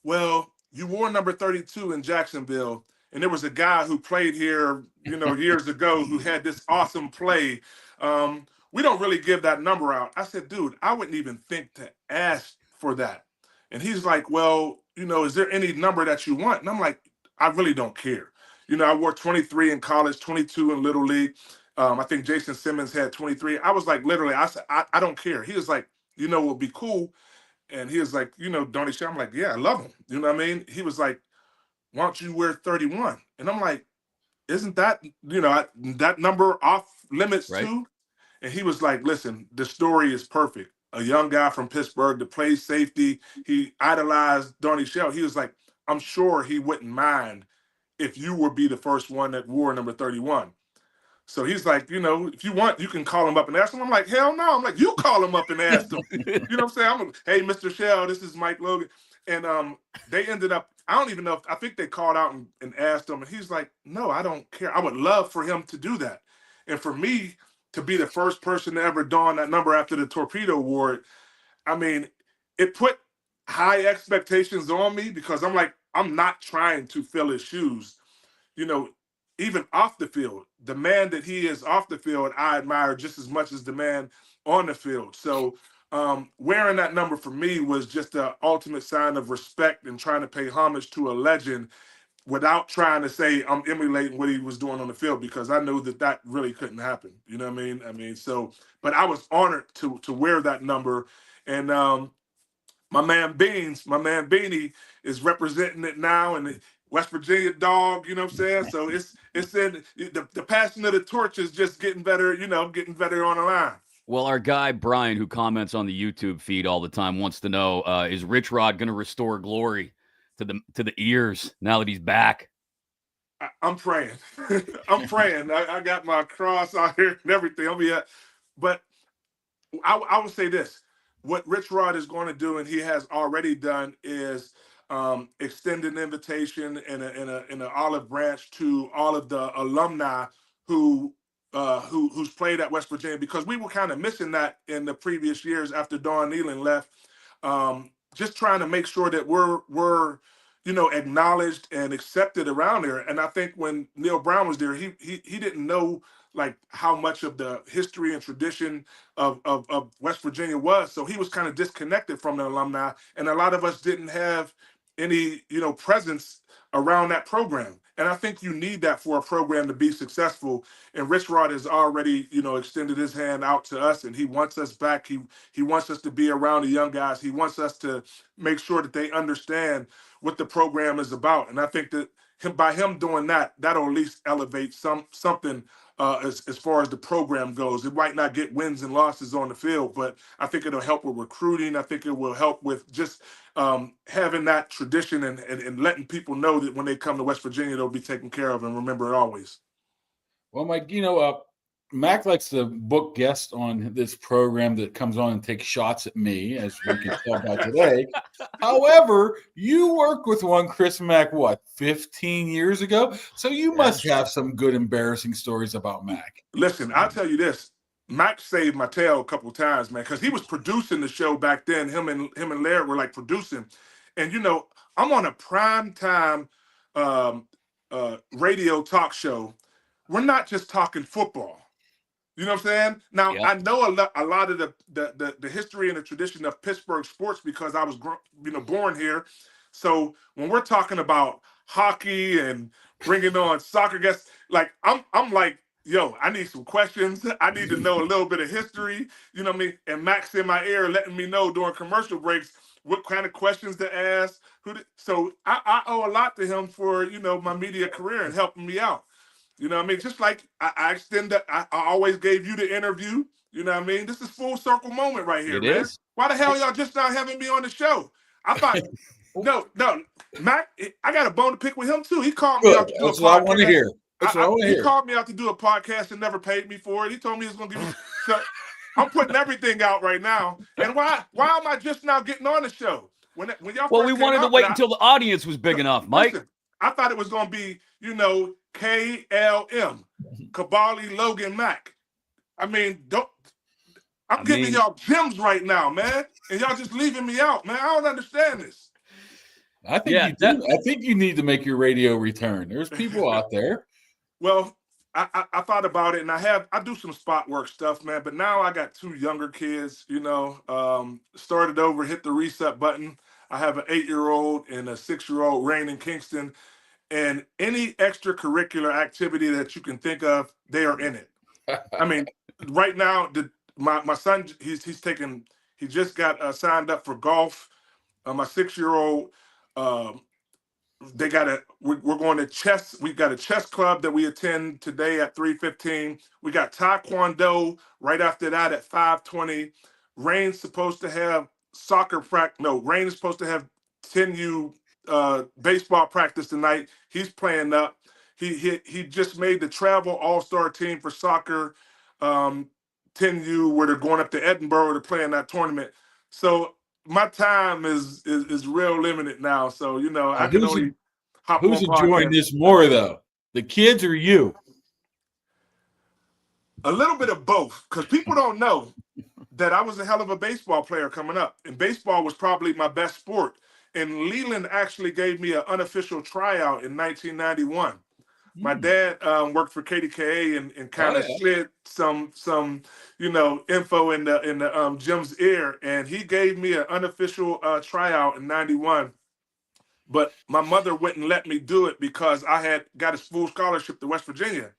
well, you wore number 32 in Jacksonville, and there was a guy who played here, years ago who had this awesome play. We don't really give that number out. I said, dude, I wouldn't even think to ask for that. And he's like, well, is there any number that you want? And I'm like, I really don't care. I wore 23 in college, 22 in Little League. I think Jason Simmons had 23. I was like, literally, I said, I don't care. He was like, what would be cool? And he was like, Donnie Shell. I'm like, yeah, I love him. You know what I mean? He was like, why don't you wear 31? And I'm like, isn't that, that number off limits too? And he was like, listen, the story is perfect. A young guy from Pittsburgh that plays safety. He idolized Donnie Shell. He was like, I'm sure he wouldn't mind if you would be the first one that wore number 31. So he's like, if you want, you can call him up and ask him. I'm like, hell no. I'm like, you call him up and ask him. You know what I'm saying? Hey, Mr. Shell, this is Mike Logan. And they ended up I don't even know if I think they called out and asked him, and he's like, "No, I don't care. I would love for him to do that." And for me to be the first person to ever don that number after the Torpedo Award, I mean, it put high expectations on me because I'm like, I'm not trying to fill his shoes. You know, even off the field, the man that he is off the field, I admire just as much as the man on the field. So wearing that number for me was just the ultimate sign of respect and trying to pay homage to a legend without trying to say I'm emulating what he was doing on the field, because I know that that really couldn't happen. You know what I mean? I mean, so, but I was honored to wear that number. And my man Beanie is representing it now, and the West Virginia dog, you know what I'm saying? So it's in the passing of the torch is just getting better, you know, getting better on the line. Well, our guy Brian, who comments on the YouTube feed all the time, wants to know: is Rich Rod going to restore glory to the ears now that he's back? I'm praying. I'm praying. I got my cross out here and everything. I'll be but I would say this: what Rich Rod is going to do, and he has already done, is extend an invitation and an olive branch to all of the alumni who's played at West Virginia, because we were kind of missing that in the previous years after Don Nealon left. Just trying to make sure that we're acknowledged and accepted around there. And I think when Neil Brown was there, he didn't know like how much of the history and tradition of West Virginia was. So he was kind of disconnected from the alumni. And a lot of us didn't have any, presence around that program. And I think you need that for a program to be successful. And Rich Rod has already, extended his hand out to us, and he wants us back. He wants us to be around the young guys. He wants us to make sure that they understand what the program is about. And I think that by him doing that, that'll at least elevate something as far as the program goes. It might not get wins and losses on the field, but I think it'll help with recruiting. I think it will help with just having that tradition and letting people know that when they come to West Virginia, they'll be taken care of and remember it always. Well, Mike, Mac likes to book guests on this program that comes on and takes shots at me, as we can tell by today. However, you worked with one Chris Mack, 15 years ago? So you must have some good embarrassing stories about Mac. Listen, I'll tell you this. Mac saved my tail a couple of times, man, because he was producing the show back then. Him and Laird were like producing. And, I'm on a prime time radio talk show. We're not just talking football. You know what I'm saying? Now, yep. I know a lot of the history and the tradition of Pittsburgh sports because I was born here. So when we're talking about hockey and bringing on soccer guests, like I'm like, yo, I need some questions. I need to know a little bit of history. You know what I mean? And Mac's in my ear letting me know during commercial breaks what kind of questions to ask. So I owe a lot to him for, my media career and helping me out. You know what I mean? Just like I always gave you the interview. You know what I mean? This is full circle moment right here, man. Is. Why the hell y'all just not having me on the show? I thought, no, Mac, I got a bone to pick with him too. He called me out to do a podcast. That's what I want to hear. He called me out to do a podcast and never paid me for it. He told me he was going to give me. So I'm putting everything out right now. And why am I just now getting on the show? When y'all well, we wanted to wait until the audience was big enough, Mike. Listen, I thought it was going to be, KLM, Kaboly+Mack. I mean, I'm giving y'all gems right now, man, and y'all just leaving me out, man. I don't understand this. I think you need to make your radio return. There's people out there. Well, I thought about it, and I do some spot work stuff, man. But now I got two younger kids, started over, hit the reset button. I have an 8-year-old and a 6-year-old, Rain in Kingston. And any extracurricular activity that you can think of, they are in it. I mean, right now, my son, he just got signed up for golf. My 6-year-old, we're going to chess. We've got a chess club that we attend today at 3:15. We got Taekwondo right after that at 5:20. Rain's supposed to have Rain is supposed to have 10U baseball practice tonight. He's playing up. He just made the travel all-star team for soccer 10U, where they're going up to Edinburgh to play in that tournament. So my time is real limited now. So, I can only hop who's on enjoying podcasts. this more, though? The kids or you? A little bit of both, because people don't know that I was a hell of a baseball player coming up, and baseball was probably my best sport. And Leland actually gave me an unofficial tryout in 1991. My dad worked for KDKA and kind of slid some info in the Jim's ear, and he gave me an unofficial tryout in '91. But my mother wouldn't let me do it because I had got a full scholarship to West Virginia,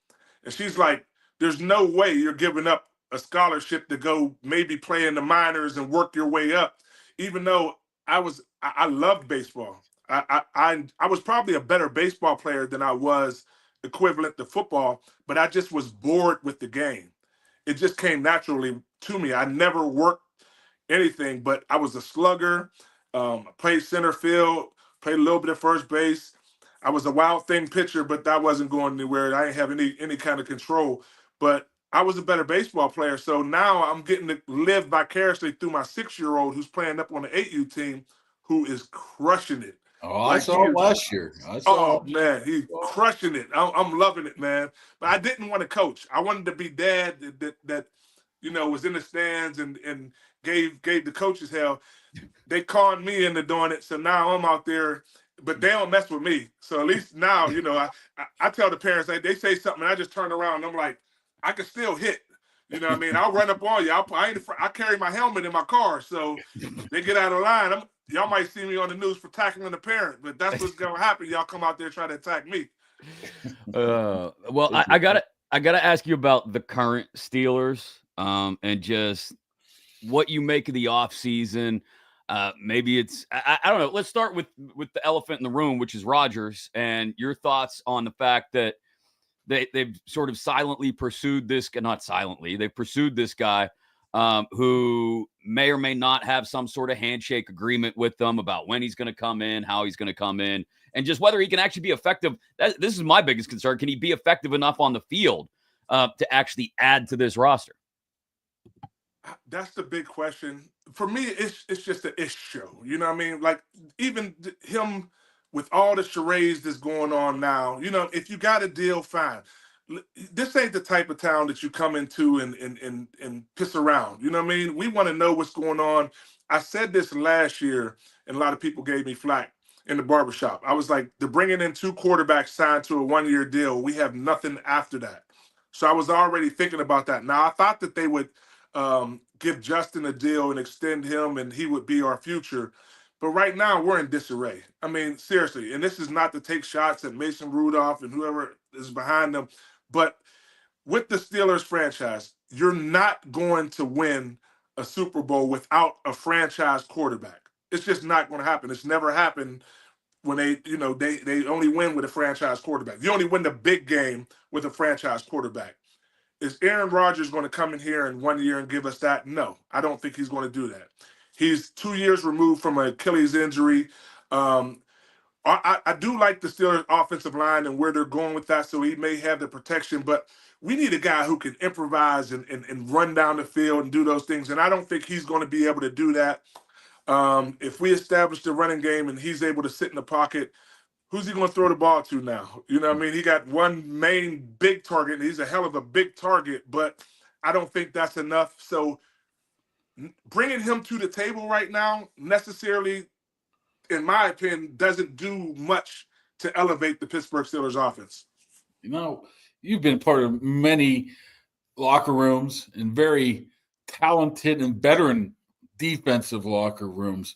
and she's like, "There's no way you're giving up a scholarship to go maybe play in the minors and work your way up." Even though I loved baseball. I was probably a better baseball player than I was equivalent to football, but I just was bored with the game. It just came naturally to me. I never worked anything, but I was a slugger. Played center field, played a little bit of first base. I was a wild thing pitcher, but that wasn't going anywhere. I didn't have any kind of control. But I was a better baseball player. So now I'm getting to live vicariously through my 6-year-old who's playing up on the 8U team, who is crushing it. Oh, I saw last year. Oh man, he's crushing it. I'm loving it, man. But I didn't want to coach. I wanted to be dad that was in the stands and gave the coaches hell. They conned me into doing it, so now I'm out there. But they don't mess with me. So at least now, I tell the parents, they say something, and I just turn around and I'm like, I can still hit. You know what I mean? I'll run up on you. I carry my helmet in my car, so they get out of line. Y'all might see me on the news for tackling the parent, but that's what's gonna happen. Y'all come out there trying to attack me. Well, I gotta ask you about the current Steelers, and just what you make of the offseason. Maybe it's I don't know. Let's start with the elephant in the room, which is Rodgers, and your thoughts on the fact that they've sort of silently pursued this, not silently, they've pursued this guy who may or may not have some sort of handshake agreement with them about when he's going to come in, how he's going to come in, and just whether he can actually be effective. This is my biggest concern. Can he be effective enough on the field to actually add to this roster? That's the big question. For me, it's just an ish show. You know what I mean? Like, even him with all the charades that's going on now, if you got a deal, fine. This ain't the type of town that you come into and piss around. You know what I mean? We want to know what's going on. I said this last year, and a lot of people gave me flack in the barbershop. I was like, they're bringing in 2 quarterbacks signed to a 1-year deal. We have nothing after that. So I was already thinking about that. Now, I thought that they would give Justin a deal and extend him, and he would be our future. But right now, we're in disarray. I mean, seriously, and this is not to take shots at Mason Rudolph and whoever is behind them, but with the Steelers franchise, you're not going to win a Super Bowl without a franchise quarterback. It's just not going to happen. It's never happened when they only win with a franchise quarterback. You only win the big game with a franchise quarterback. Is Aaron Rodgers going to come in here in 1 year and give us that? No, I don't think he's going to do that. He's 2 years removed from an Achilles injury. I do like the Steelers' offensive line and where they're going with that, so he may have the protection, but we need a guy who can improvise and run down the field and do those things, and I don't think he's going to be able to do that. If we establish the running game and he's able to sit in the pocket, who's he going to throw the ball to now? You know what I mean? He got one main big target, and he's a hell of a big target, but I don't think that's enough. So bringing him to the table right now necessarily, in my opinion, doesn't do much to elevate the Pittsburgh Steelers offense. You've been part of many locker rooms and very talented and veteran defensive locker rooms.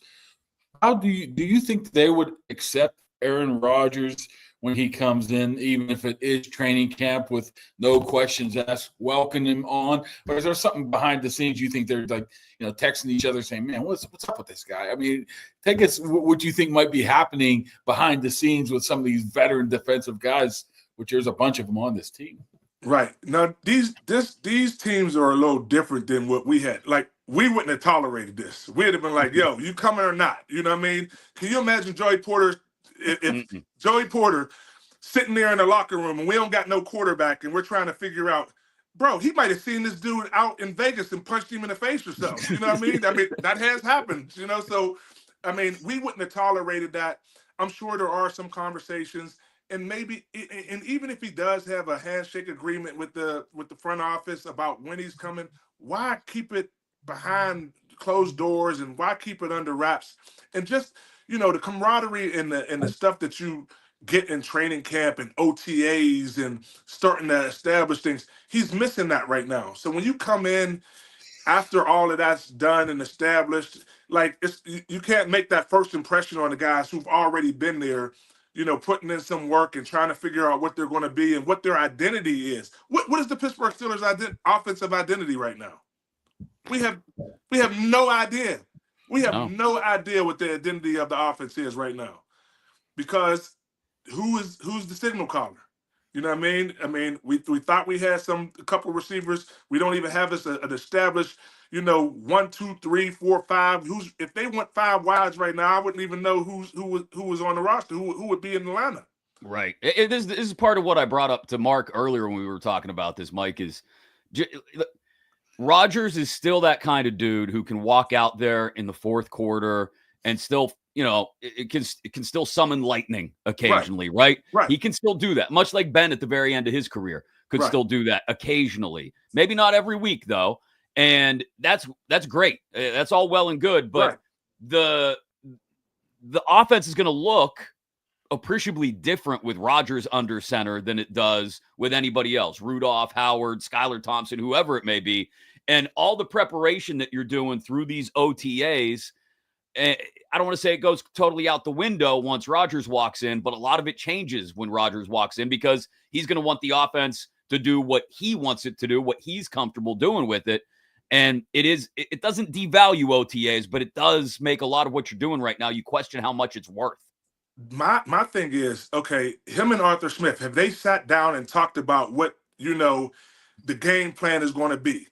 How do you think they would accept Aaron Rodgers when he comes in, even if it is training camp with no questions asked, welcome him on? Or is there something behind the scenes you think they're like, texting each other saying, man, what's up with this guy? I mean, take us what you think might be happening behind the scenes with some of these veteran defensive guys, which there's a bunch of them on this team. Right. Now, these teams are a little different than what we had. Like, we wouldn't have tolerated this. We'd have been like, yo, you coming or not? You know what I mean? Can you imagine Joey Porter, if Joey Porter sitting there in the locker room and we don't got no quarterback and we're trying to figure out, bro, he might have seen this dude out in Vegas and punched him in the face or something. You know what I mean? I mean, that has happened, you know? So, I mean, we wouldn't have tolerated that. I'm sure there are some conversations, and maybe, and even if he does have a handshake agreement with the front office about when he's coming, why keep it behind closed doors, and why keep it under wraps? And just, you know, the camaraderie and the stuff that you get in training camp and OTAs and starting to establish things, he's missing that right now. So when you come in after all of that's done and established, like, it's, you can't make that first impression on the guys who've already been there, you know, putting in some work and trying to figure out what they're going to be and what their identity is. What is the Pittsburgh Steelers' offensive identity right now? We have no idea. We have no idea what the identity of the offense is right now, because who's the signal caller? You know what I mean? I mean, we thought we had a couple of receivers. We don't even have an established, you know, 1, 2, 3, 4, 5. If they went 5 wides right now, I wouldn't even know who was on the roster, who would be in the lineup. Right. This is part of what I brought up to Mark earlier when we were talking about this, Mike, is Rodgers is still that kind of dude who can walk out there in the fourth quarter and still, you know, it can still summon lightning occasionally, right? He can still do that, much like Ben at the very end of his career could still do that occasionally. Maybe not every week, though, and that's great. That's all well and good, but the offense is going to look appreciably different with Rodgers under center than it does with anybody else, Rudolph, Howard, Skylar Thompson, whoever it may be. And all the preparation that you're doing through these OTAs, I don't want to say it goes totally out the window once Rodgers walks in, but a lot of it changes when Rodgers walks in, because he's going to want the offense to do what he wants it to do, what he's comfortable doing with it. And it doesn't devalue OTAs, but it does make a lot of what you're doing right now, you question how much it's worth. My thing is, okay, him and Arthur Smith, have they sat down and talked about what, you know, the game plan is going to be?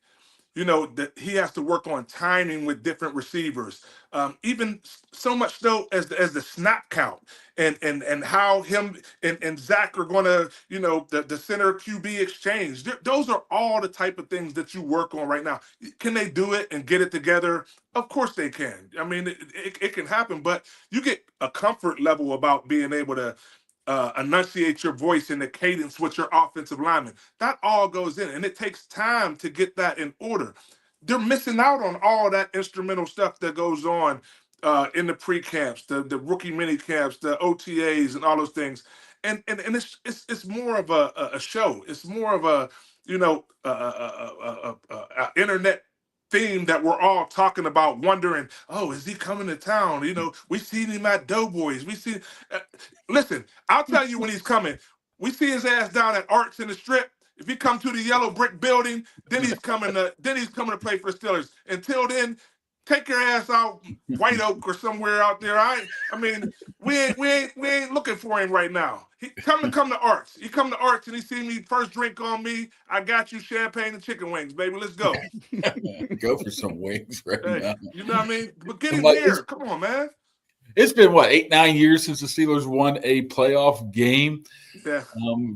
You know, that he has to work on timing with different receivers, even so much so as the snap count, and how him and Zach are going to, you know, the center QB exchange. Those are all the type of things that you work on right now. Can they do it and get it together? Of course they can. I mean, it can happen, but you get a comfort level about being able to enunciate your voice in the cadence with your offensive lineman. That all goes in, and it takes time to get that in order. They're missing out on all that instrumental stuff that goes on in the pre-camps, the rookie mini camps, the OTAs, and all those things. And it's more of a show. It's more of a, you know, internet theme that we're all talking about, wondering, oh, is he coming to town? You know, we seen him at Doughboys. We see. Listen, I'll tell you when he's coming. We see his ass down at Arts in the Strip. If he come to the yellow brick building, then he's coming to play for the Steelers. Until then, take your ass out White Oak or somewhere out there. I mean, we ain't looking for him right now. He come to Arts. He come to Arts and he see me, first drink on me. I got you champagne and chicken wings, baby. Let's go. Go for some wings right now. You know what I mean? But get him here. Come on, man. It's been, what, 8-9 years since the Steelers won a playoff game. Yeah.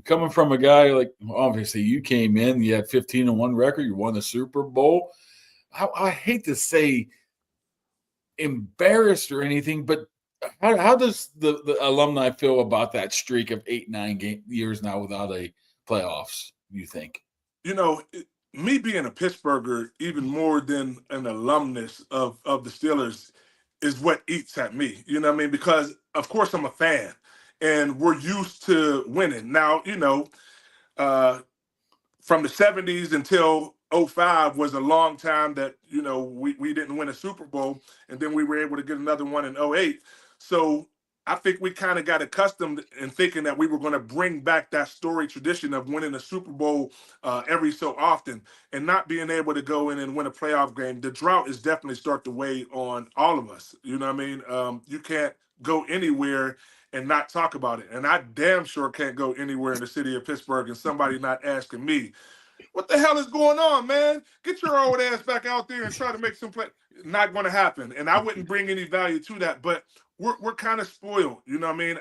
Coming from a guy like, obviously, you came in, you had 15-1 record, you won the Super Bowl. I hate to say embarrassed or anything, but how does the alumni feel about that streak of 8-9 years now without a playoffs, you think? You know, me being a Pittsburgher, even more than an alumnus of the Steelers, is what eats at me. You know what I mean? Because, of course, I'm a fan, and we're used to winning. Now, you know, from the 70s until 05 was a long time that, you know, we didn't win a Super Bowl, and then we were able to get another one in 08. So I think we kind of got accustomed in thinking that we were going to bring back that storied tradition of winning a Super Bowl every so often, and not being able to go in and win a playoff game. The drought is definitely starting to weigh on all of us. You know what I mean? You can't go anywhere and not talk about it. And I damn sure can't go anywhere in the city of Pittsburgh and somebody not asking me, what the hell is going on, man? Get your old ass back out there and try to make some play. Not going to happen. And I wouldn't bring any value to that, but we're kind of spoiled. You know what I mean?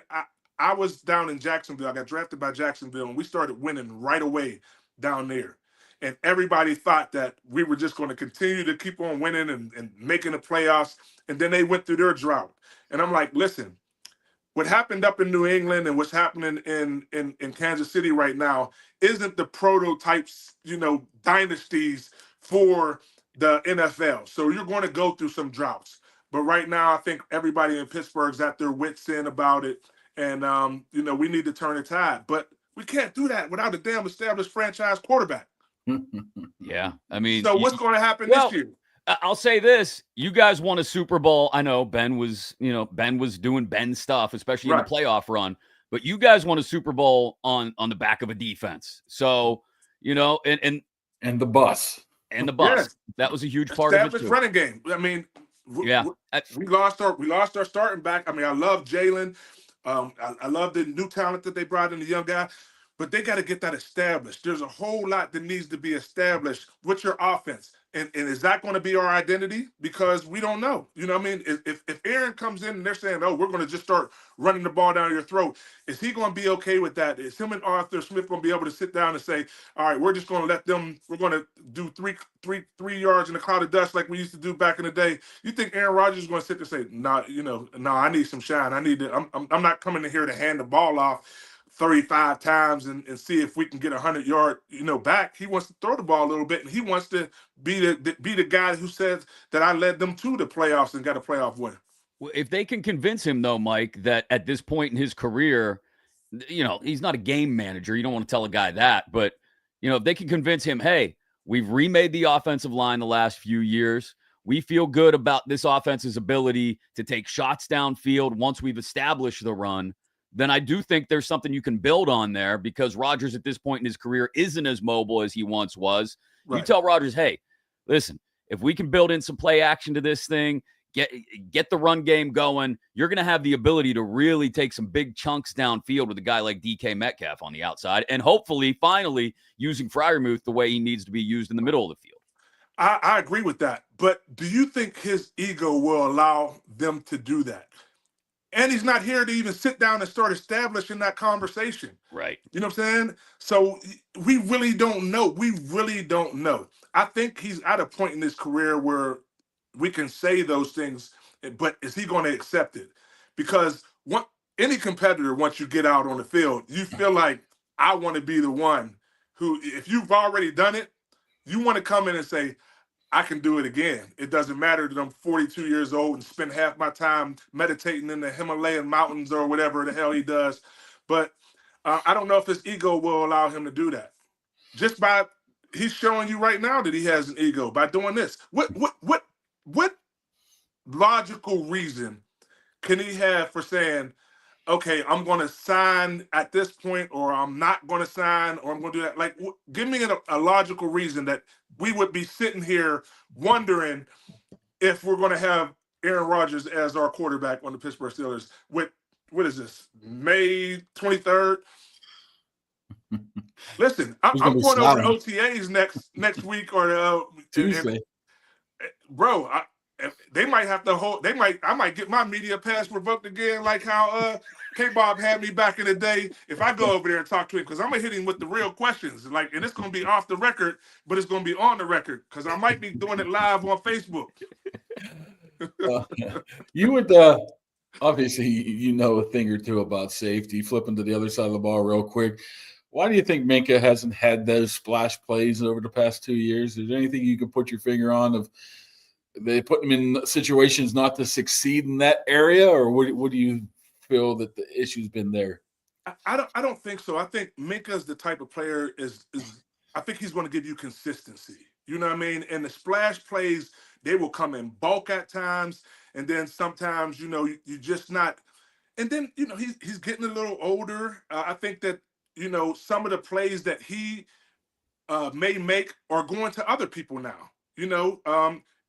I was down in Jacksonville. I got drafted by Jacksonville, and we started winning right away down there. and everybody thought that we were just going to continue to keep on winning and making the playoffs. And then they went through their drought. And I'm like, listen, what happened up in New England and what's happening in Kansas City right now isn't the prototypes, dynasties for the NFL. So you're going to go through some droughts. But right now, I think everybody in Pittsburgh's at their wits' end about it. And, we need to turn the tide. But we can't do that without a damn established franchise quarterback. Yeah. I mean, so what's going to happen this year? I'll say this. You guys won a Super Bowl. I know Ben was doing Ben stuff, especially in the playoff run. But you guys won a Super Bowl on the back of a defense. So, and the bus. And the bus. Yes. That was a huge part of it, too. Running game. I mean, we lost our starting back. I mean, I love Jalen. I love the new talent that they brought in, the young guy. But they got to get that established. There's a whole lot that needs to be established with your offense. And is that going to be our identity? Because we don't know. You know what I mean? If Aaron comes in and they're saying, oh, we're going to just start running the ball down your throat, is he going to be okay with that? Is him and Arthur Smith going to be able to sit down and say, all right, we're just going to let them, we're going to do three yards in a cloud of dust like we used to do back in the day? You think Aaron Rodgers is going to sit there and say, I need some shine. I'm not coming in here to hand the ball off 35 times and see if we can get 100-yard, back. He wants to throw the ball a little bit, and he wants to be the guy who says that I led them to the playoffs and got a playoff win. Well, if they can convince him, though, Mike, that at this point in his career, he's not a game manager. You don't want to tell a guy that, but if they can convince him, hey, we've remade the offensive line the last few years. We feel good about this offense's ability to take shots downfield once we've established the run. Then I do think there's something you can build on there, because Rodgers at this point in his career isn't as mobile as he once was. Right. You tell Rodgers, hey, listen, if we can build in some play action to this thing, get the run game going, you're going to have the ability to really take some big chunks downfield with a guy like DK Metcalf on the outside, and hopefully, finally, using Freiermuth the way he needs to be used in the middle of the field. I agree with that. But do you think his ego will allow them to do that? And he's not here to even sit down and start establishing that conversation. Right. You know what I'm saying? So we really don't know. We really don't know. I think he's at a point in his career where we can say those things, but is he going to accept it? Because any competitor, once you get out on the field, you feel like, I want to be the one who, if you've already done it, you want to come in and say, I can do it again. It doesn't matter that I'm 42 years old and spend half my time meditating in the Himalayan mountains or whatever the hell he does. But I don't know if his ego will allow him to do that. Just by, he's showing you right now that he has an ego by doing this. What logical reason can he have for saying, okay, I'm going to sign at this point, or I'm not going to sign, or I'm going to do that? Like, give me a logical reason that we would be sitting here wondering if we're going to have Aaron Rodgers as our quarterback on the Pittsburgh Steelers with, what is this, May 23rd? Listen, I'm going over to OTAs next week or Tuesday. Bro, they might have to hold. I might get my media pass revoked again, like how K-Bob had me back in the day. If I go over there and talk to him, because I'm gonna hit him with the real questions, and it's gonna be off the record, but it's gonna be on the record, because I might be doing it live on Facebook. You would obviously you know a thing or two about safety. Flipping to the other side of the ball real quick. Why do you think Minkah hasn't had those splash plays over the past 2 years? Is there anything you can put your finger on of? They put him in situations not to succeed in that area, or what do you feel that the issue's been there? I don't think so. I think Minkah's the type of player is I think he's going to give you consistency. You know what I mean? And the splash plays, they will come in bulk at times, and then sometimes you just not. And then he's getting a little older. I think that some of the plays that he may make are going to other people now.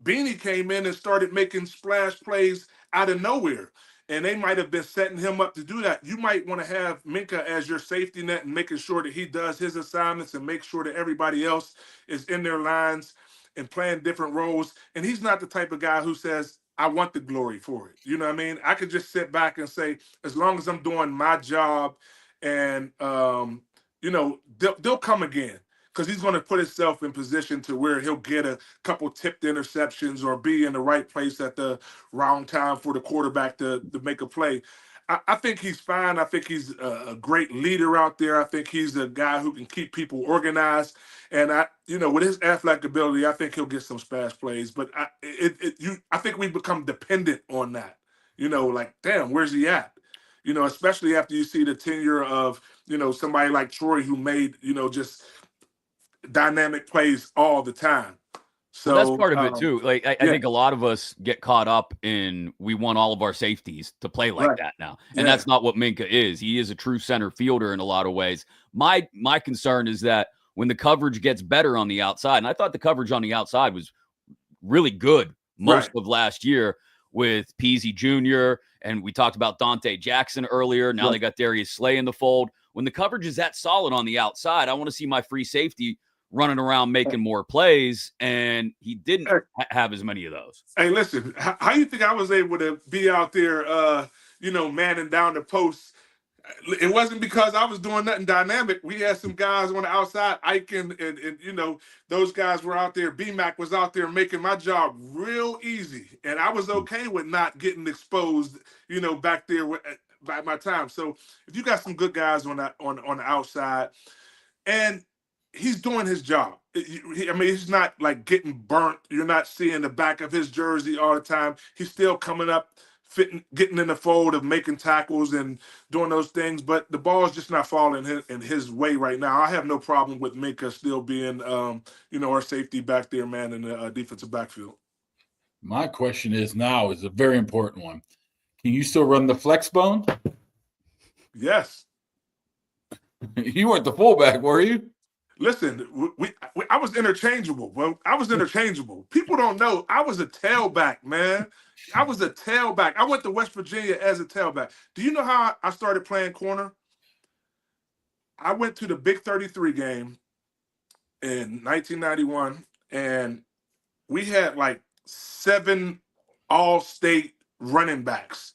Beanie came in and started making splash plays out of nowhere, and they might have been setting him up to do that. You might want to have Minkah as your safety net and making sure that he does his assignments and make sure that everybody else is in their lines and playing different roles. And he's not the type of guy who says, I want the glory for it. You know what I mean? I could just sit back and say, as long as I'm doing my job, and they'll come again. because he's going to put himself in position to where he'll get a couple tipped interceptions or be in the right place at the wrong time for the quarterback to make a play. I think he's fine. I think he's a great leader out there. I think he's a guy who can keep people organized. And with his athletic ability, I think he'll get some splash plays. But I think we've become dependent on that. Like, damn, where's he at? Especially after you see the tenure of, somebody like Troy who made, just dynamic plays all the time. So that's part of it too. Like I think a lot of us get caught up in we want all of our safeties to play like that now. And that's not what Minkah is. He is a true center fielder in a lot of ways. My concern is that when the coverage gets better on the outside, and I thought the coverage on the outside was really good most of last year with Peasy Jr., and we talked about Dante Jackson earlier. Now they got Darius Slay in the fold. When the coverage is that solid on the outside, I want to see my free safety running around making more plays, and he didn't have as many of those. Hey, listen, how you think I was able to be out there, manning down the post? It wasn't because I was doing nothing dynamic. We had some guys on the outside, Ike and those guys were out there. B-Mack was out there making my job real easy, and I was okay with not getting exposed, back there by my time. So if you got some good guys on the outside, and he's doing his job. He's not like getting burnt. You're not seeing the back of his jersey all the time. He's still coming up, getting in the fold of making tackles and doing those things. But the ball is just not falling in his way right now. I have no problem with Minkah still being, our safety back there, man, in the defensive backfield. My question is a very important one. Can you still run the flex bone? Yes. You weren't the fullback, were you? Listen, I was interchangeable. Well, I was interchangeable. People don't know I was a tailback, man. I was a tailback. I went to West Virginia as a tailback. Do you know how I started playing corner? I went to the Big 33 game in 1991, and we had like 7 all-state running backs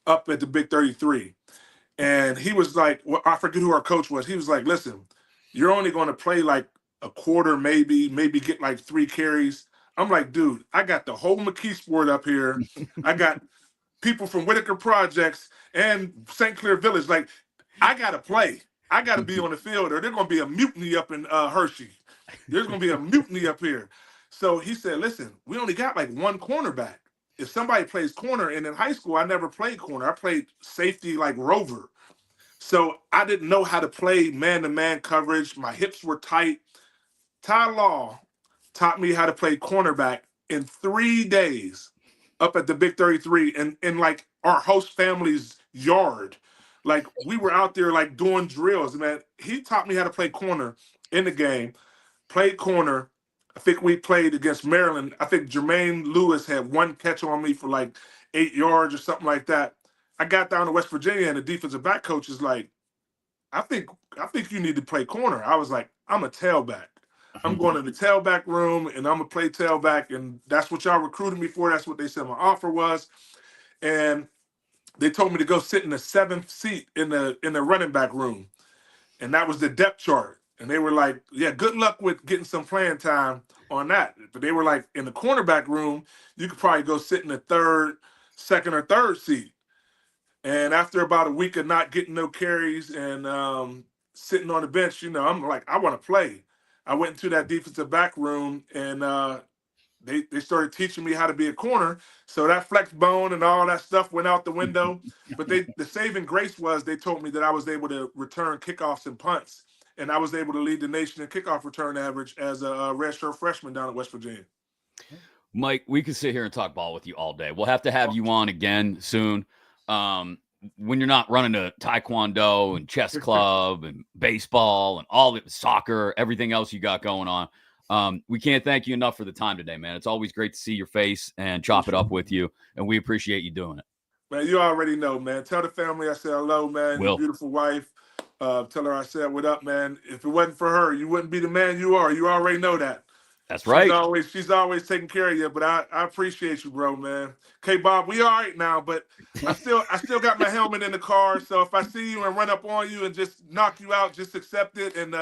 up at the Big 33. And he was like, I forget who our coach was. He was like, listen, you're only going to play like a quarter, maybe get like 3 carries. I'm like, dude, I got the whole McKeesport up here. I got people from Whitaker Projects and St. Clair Village. Like, I got to play. I got to be on the field, or there's going to be a mutiny up in Hershey. There's going to be a mutiny up here. So he said, listen, we only got like 1 cornerback. If somebody plays corner, and in high school, I never played corner. I played safety like Rover. So I didn't know how to play man-to-man coverage. My hips were tight. Ty Law taught me how to play cornerback in 3 days up at the Big 33 in like our host family's yard. Like, we were out there like doing drills, man. He taught me how to play corner in the game, played corner. I think we played against Maryland. I think Jermaine Lewis had 1 catch on me for like 8 yards or something like that. I got down to West Virginia, and the defensive back coach is like, I think you need to play corner. I was like, I'm a tailback. I'm going to the tailback room, and I'm going to play tailback, and that's what y'all recruited me for. That's what they said my offer was. And they told me to go sit in the 7th seat in the running back room. And that was the depth chart. And they were like, yeah, good luck with getting some playing time on that. But they were like, in the cornerback room, you could probably go sit in the 2nd or 3rd seat. And after about a week of not getting no carries and sitting on the bench, I'm like, I want to play. I went into that defensive back room, and they started teaching me how to be a corner. So that flex bone and all that stuff went out the window. But the saving grace was they told me that I was able to return kickoffs and punts. And I was able to lead the nation in kickoff return average as a redshirt freshman down at West Virginia. Mike, we could sit here and talk ball with you all day. We'll have to have you on again soon. When you're not running a taekwondo and chess club and baseball and all the soccer, everything else you got going on. We can't thank you enough for the time today, man. It's always great to see your face and chop it up with you, and we appreciate you doing it. Man, you already know, man. Tell the family I said hello, man. Your beautiful wife. Tell her I said what up, man. If it wasn't for her, you wouldn't be the man you are. You already know that. That's right. She's always taking care of you, but I appreciate you, bro, man. Okay, Bob, we all right now, but I still got my helmet in the car, so if I see you and run up on you and just knock you out, just accept it, and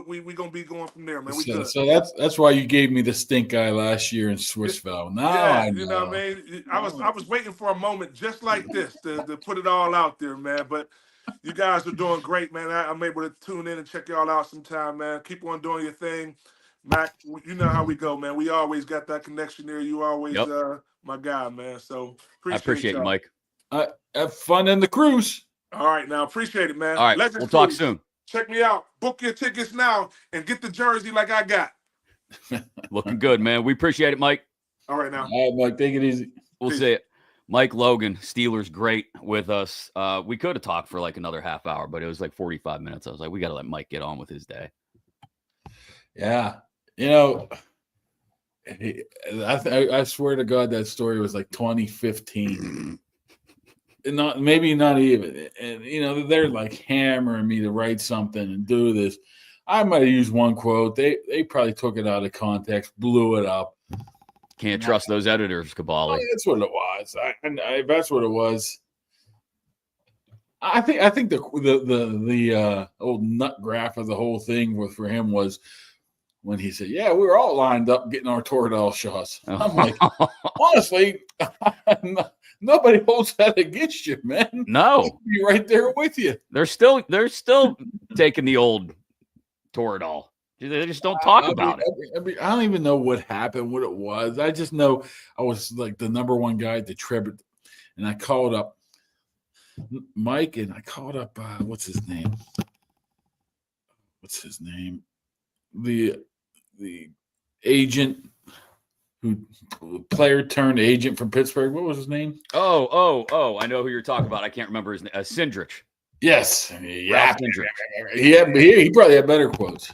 we gonna be going from there, man. We good. So that's why you gave me the stink eye last year in Swissville. Now I know. You know what I mean? I was waiting for a moment just like this to put it all out there, man. But you guys are doing great, man. I'm able to tune in and check y'all out sometime, man. Keep on doing your thing. Mac, you know how we go, man. We always got that connection there. You always my guy, man. So I appreciate you, Mike. Have fun in the cruise. All right, now appreciate it, man. All right, we'll talk soon. Check me out. Book your tickets now and get the jersey like I got. Looking good, man. We appreciate it, Mike. All right, now. All right, Mike, take it easy. We'll see it. Mike Logan, Steelers, great with us. We could have talked for like another half hour, but it was like 45 minutes. I was like, we got to let Mike get on with his day. Yeah. You know, I swear to God that story was like 2015. And maybe not even. And, you know, they're like hammering me to write something and do this. I might have used one quote. They probably took it out of context, blew it up. Can't trust those editors, Kaboly. That's what it was. That's what it was. I think the old nut graph of the whole thing for him was when he said, "Yeah, we were all lined up getting our Toradol shots." I'm like, honestly, nobody holds that against you, man. No, I'll be right there with you. They're still taking the old Toradol. They just don't talk about it. I don't even know what happened, what it was. I just know I was like the number one guy at the Tribute, and I called up Mike, and I called up what's his name? The agent player turned agent from Pittsburgh. What was his name? Oh! I know who you're talking about. I can't remember his name. Sindrich. Yes, yeah. He probably had better quotes.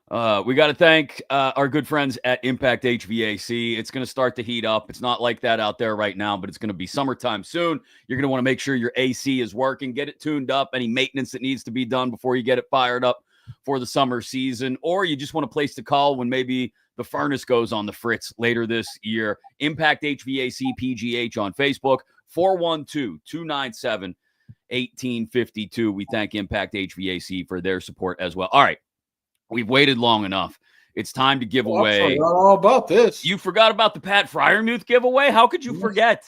We got to thank our good friends at Impact HVAC. It's going to start to heat up. It's not like that out there right now, but it's going to be summertime soon. You're going to want to make sure your AC is working, get it tuned up, any maintenance that needs to be done before you get it fired up for the summer season, or you just want a place to call when maybe the furnace goes on the fritz later this year. Impact HVAC PGH on Facebook, 412-297-1852. We thank Impact HVAC for their support as well. All right. We've waited long enough. It's time to give away. I forgot all about this. You forgot about the Pat Fryermuth giveaway? How could you forget?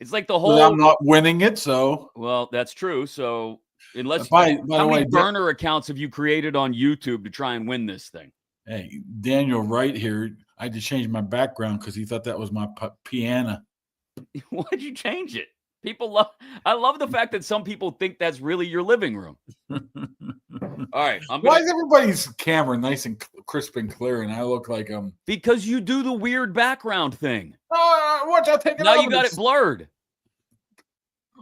It's like the whole. I'm not winning it, so. Well, that's true. So, unless how many burner accounts have you created on YouTube to try and win this thing? Hey, Daniel Wright here. I had to change my background because he thought that was my piano. Why'd you change it? People love. I love the fact that some people think that's really your living room. All right. Why is everybody's camera nice and crisp and clear, and I look like I'm? Because you do the weird background thing. Watch out! Take it. Now you got it blurred.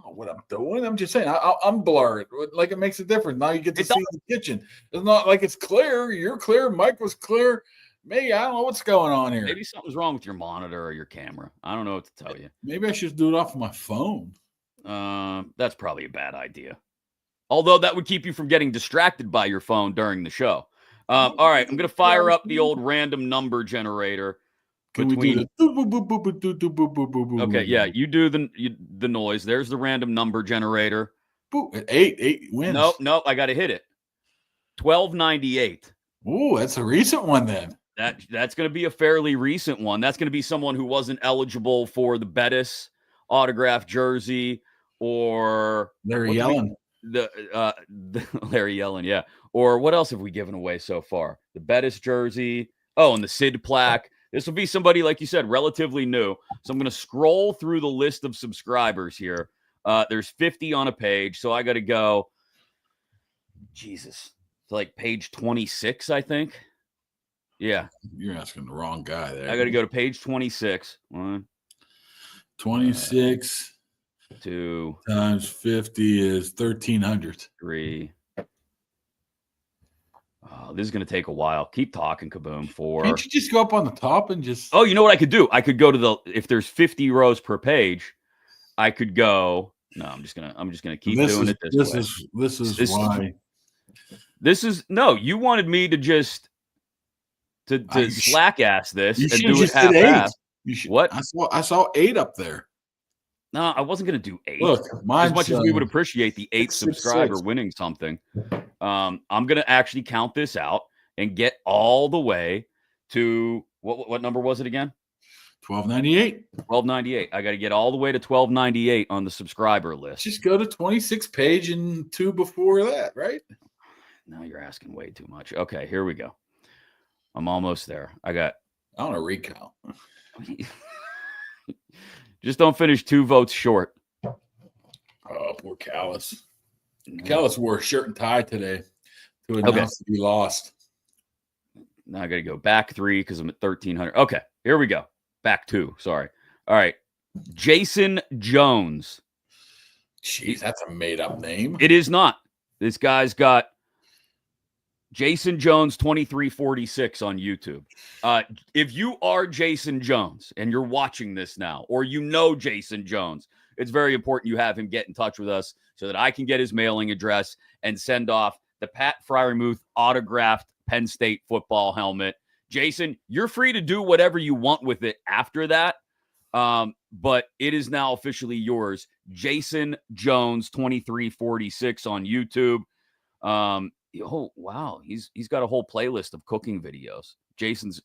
Oh, what I'm doing? I'm just saying I'm blurred. Like it makes a difference. Now you get to see the kitchen. It's not like it's clear. You're clear. Mike was clear. Me, I don't know what's going on here. Maybe something's wrong with your monitor or your camera. I don't know what to tell you. Maybe I should do it off my phone. That's probably a bad idea. Although that would keep you from getting distracted by your phone during the show. All right, I'm going to fire up the old random number generator. Can we do the Okay, yeah, you do the noise. There's the random number generator. 8 wins. Nope, I got to hit it. 1298. Ooh, that's a recent one then. That's going to be a fairly recent one. That's going to be someone who wasn't eligible for the Bettis autograph jersey or Larry Yellen. The Larry Yellen, yeah. Or what else have we given away so far? The Bettis jersey. Oh, and the Sid plaque. This will be somebody, like you said, relatively new. So I'm going to scroll through the list of subscribers here. There's 50 on a page, so I got to go. Jesus. It's like page 26, I think. Yeah. You're asking the wrong guy there. I got to go to page 26. 26 times 50 is 1,300. 3. Oh, this is going to take a while. Keep talking, Kaboom. 4. Can't you just go up on the top and just... Oh, you know what I could do? I could go to if there's 50 rows per page, I could go... No, I'm just gonna keep doing it this way. This is why. No, you wanted me to just to slack ass this You and should do it just did 8. half-ass. You should, What? I saw 8 up there. No, I wasn't going to do 8. Look, as much as we would appreciate the 8th 666. subscriber winning something. I'm going to actually count this out and get all the way to what number was it again? 1298. 1298. I got to get all the way to 1298 on the subscriber list. Just go to 26 page and 2 before that, right? Now you're asking way too much. Okay, here we go. I'm almost there. I want a recount. Just don't finish 2 votes short. Oh, poor Callis. Callis wore a shirt and tie today to announce that he lost. Now I got to go back 3 because I'm at 1,300. Okay, here we go. Back 2. Sorry. All right. Jason Jones. Jeez, that's a made-up name. It is not. This guy's got Jason Jones 2346 on YouTube. If you are Jason Jones and you're watching this now, or you know Jason Jones, it's very important you have him get in touch with us so that I can get his mailing address and send off the Pat Freiermuth autographed Penn State football helmet. Jason, you're free to do whatever you want with it after that, but it is now officially yours. Jason Jones 2346 on YouTube. Oh, wow. He's got a whole playlist of cooking videos. Jason's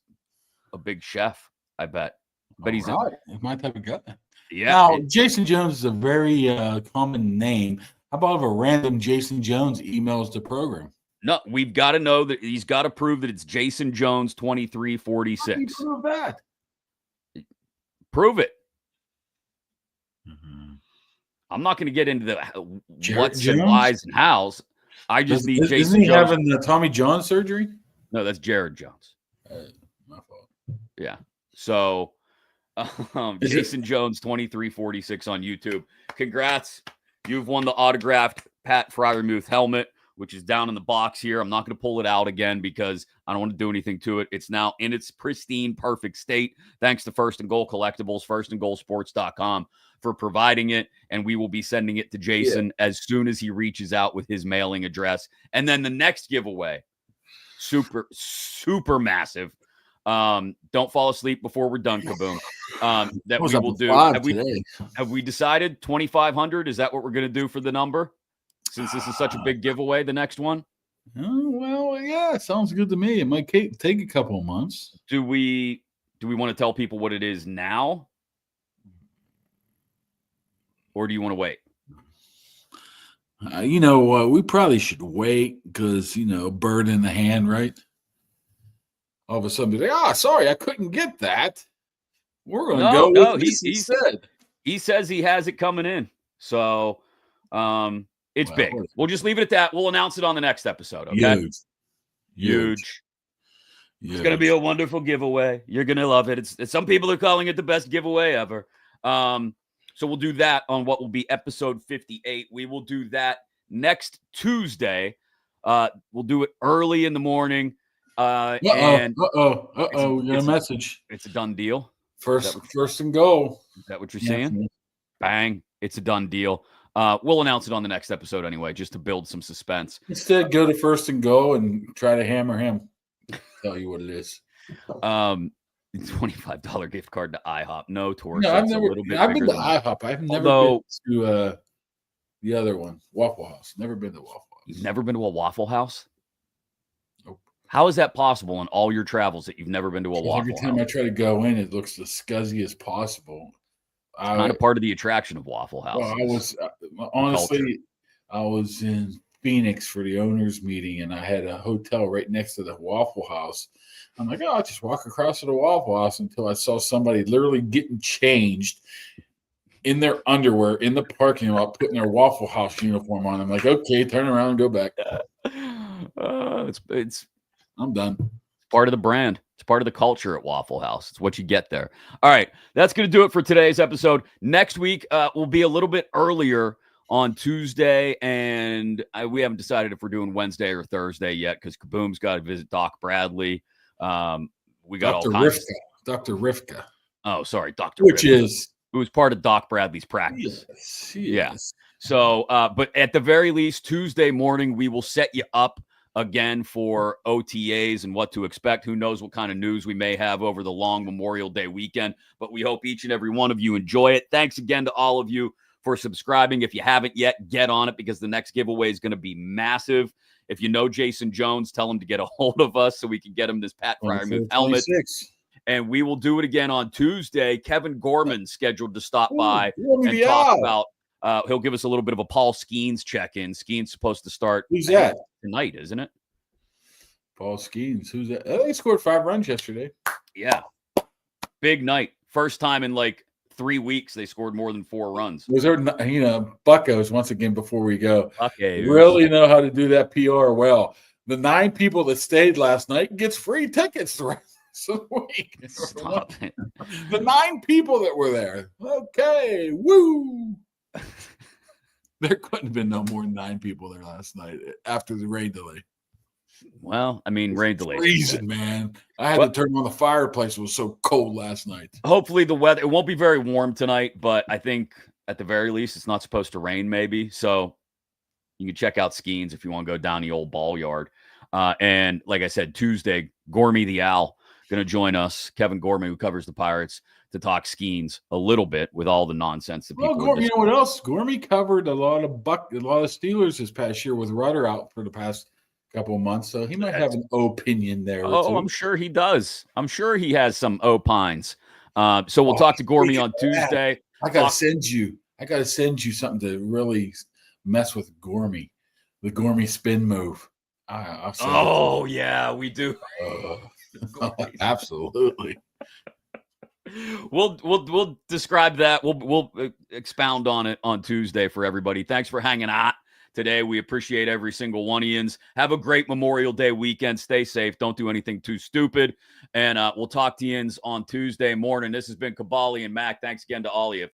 a big chef, I bet. But he's my type of guy. Yeah. Now, Jason Jones is a very common name. How about if a random Jason Jones emails the program? No, we've got to know that he's got to prove that it's Jason Jones 2346. How do you prove that? Prove it. Mm-hmm. I'm not going to get into the what's Jones? and whys and hows. I just need Jason Isn't he Jones. having the Tommy John surgery? No, that's Jared Jones. My fault. Yeah. So Jason Jones 2346 on YouTube. Congrats. You've won the autographed Pat Freiermuth helmet, which is down in the box here. I'm not going to pull it out again because I don't want to do anything to it. It's now in its pristine, perfect state. Thanks to First and Goal Collectibles, firstandgoalsports.com for providing it. And we will be sending it to Jason as soon as he reaches out with his mailing address. And then the next giveaway, super, super massive. Don't fall asleep before we're done, Kaboom. That we will do. Have we decided 2,500? Is that what we're going to do for the number? Since this is such a big giveaway, the next one? Oh, well, yeah, sounds good to me. It might take a couple of months. Do we want to tell people what it is now? Or do you want to wait? We probably should wait because, bird in the hand, right? All of a sudden, be like, sorry, I couldn't get that. We're going to go with this instead. He says he has it coming in. So, it's big. We'll just leave it at that. We'll announce it on the next episode. Okay. Huge. It's going to be a wonderful giveaway. You're going to love it. It's some people are calling it the best giveaway ever. So we'll do that on what will be episode 58. We will do that next Tuesday. We'll do it early in the morning. We got a message. It's a done deal. First and goal. Is that what you're saying? Bang. It's a done deal. We'll announce it on the next episode anyway, just to build some suspense. Instead, go to First and Go and try to hammer him. Tell you what it is. $25 gift card to IHOP. No, Torch. No, I've been to IHOP. I've never been to the other one, Waffle House. Never been to Waffle House. You've never been to a Waffle House? Nope. How is that possible in all your travels that you've never been to a Waffle House? Every time I try to go in, it looks as scuzzy as possible. Kind of part of the attraction of Waffle House. Well, I was in Phoenix for the owners meeting, and I had a hotel right next to the Waffle House. I'm like, I'll just walk across to the Waffle House until I saw somebody literally getting changed in their underwear in the parking lot, putting their Waffle House uniform on. I'm like, okay, turn around and go back. I'm done. Part of the brand. It's part of the culture at Waffle House. It's what you get there. All right. That's going to do it for today's episode. Next week will be a little bit earlier on Tuesday, and we haven't decided if we're doing Wednesday or Thursday yet because Kaboom's got to visit Doc Bradley. We got Dr. all kinds Dr. Rivka. Oh, sorry, Dr. Which Rivka, is who was part of Doc Bradley's practice. Yes. So, but at the very least, Tuesday morning, we will set you up again for OTAs and what to expect. Who knows what kind of news we may have over the long Memorial Day weekend, but we hope each and every one of you enjoy it. Thanks again to all of you for subscribing. If you haven't yet, get on it because the next giveaway is going to be massive. If you know Jason Jones, tell him to get a hold of us so we can get him this Pat Fryermuth helmet. And we will do it again on Tuesday. Kevin Gorman's scheduled to stop by and talk about, he'll give us a little bit of a Paul Skeens check-in. Skeens supposed to start tonight, isn't it? Paul Skeens. Who's that? Oh, they scored 5 runs yesterday. Yeah. Big night. First time in like 3 weeks they scored more than 4 runs. Was there, Buccos, once again, before we go, Buccos really know how to do that PR well. The 9 people that stayed last night gets free tickets the rest of the week. Stop it. The 9 people that were there. Okay, woo. There couldn't have been no more than 9 people there last night after the rain delay. Well, I mean, rain delay. Freezing, man. I had to turn on the fireplace. It was so cold last night. Hopefully the weather, it won't be very warm tonight, but I think at the very least it's not supposed to rain maybe. So you can check out Skeens if you want to go down the old ball yard. And like I said, Tuesday, Gormy the Owl going to join us. Kevin Gorman, who covers the Pirates, to talk Skeens a little bit with all the nonsense that people. Well, you know what else? Gormy covered a lot of Steelers this past year with Rudder out for the past couple of months, so he might have an opinion there. Oh, I'm sure he does. I'm sure he has some opines. So we'll talk to Gormy on Tuesday. I gotta send you something to really mess with Gormy. The Gormy spin move. Oh yeah, we do. Absolutely. We'll describe that. We'll expound on it on Tuesday for everybody. Thanks for hanging out today. We appreciate every single one of you. Have a great Memorial Day weekend. Stay safe. Don't do anything too stupid. And we'll talk to you on Tuesday morning. This has been Kaboly and Mack. Thanks again to all of you.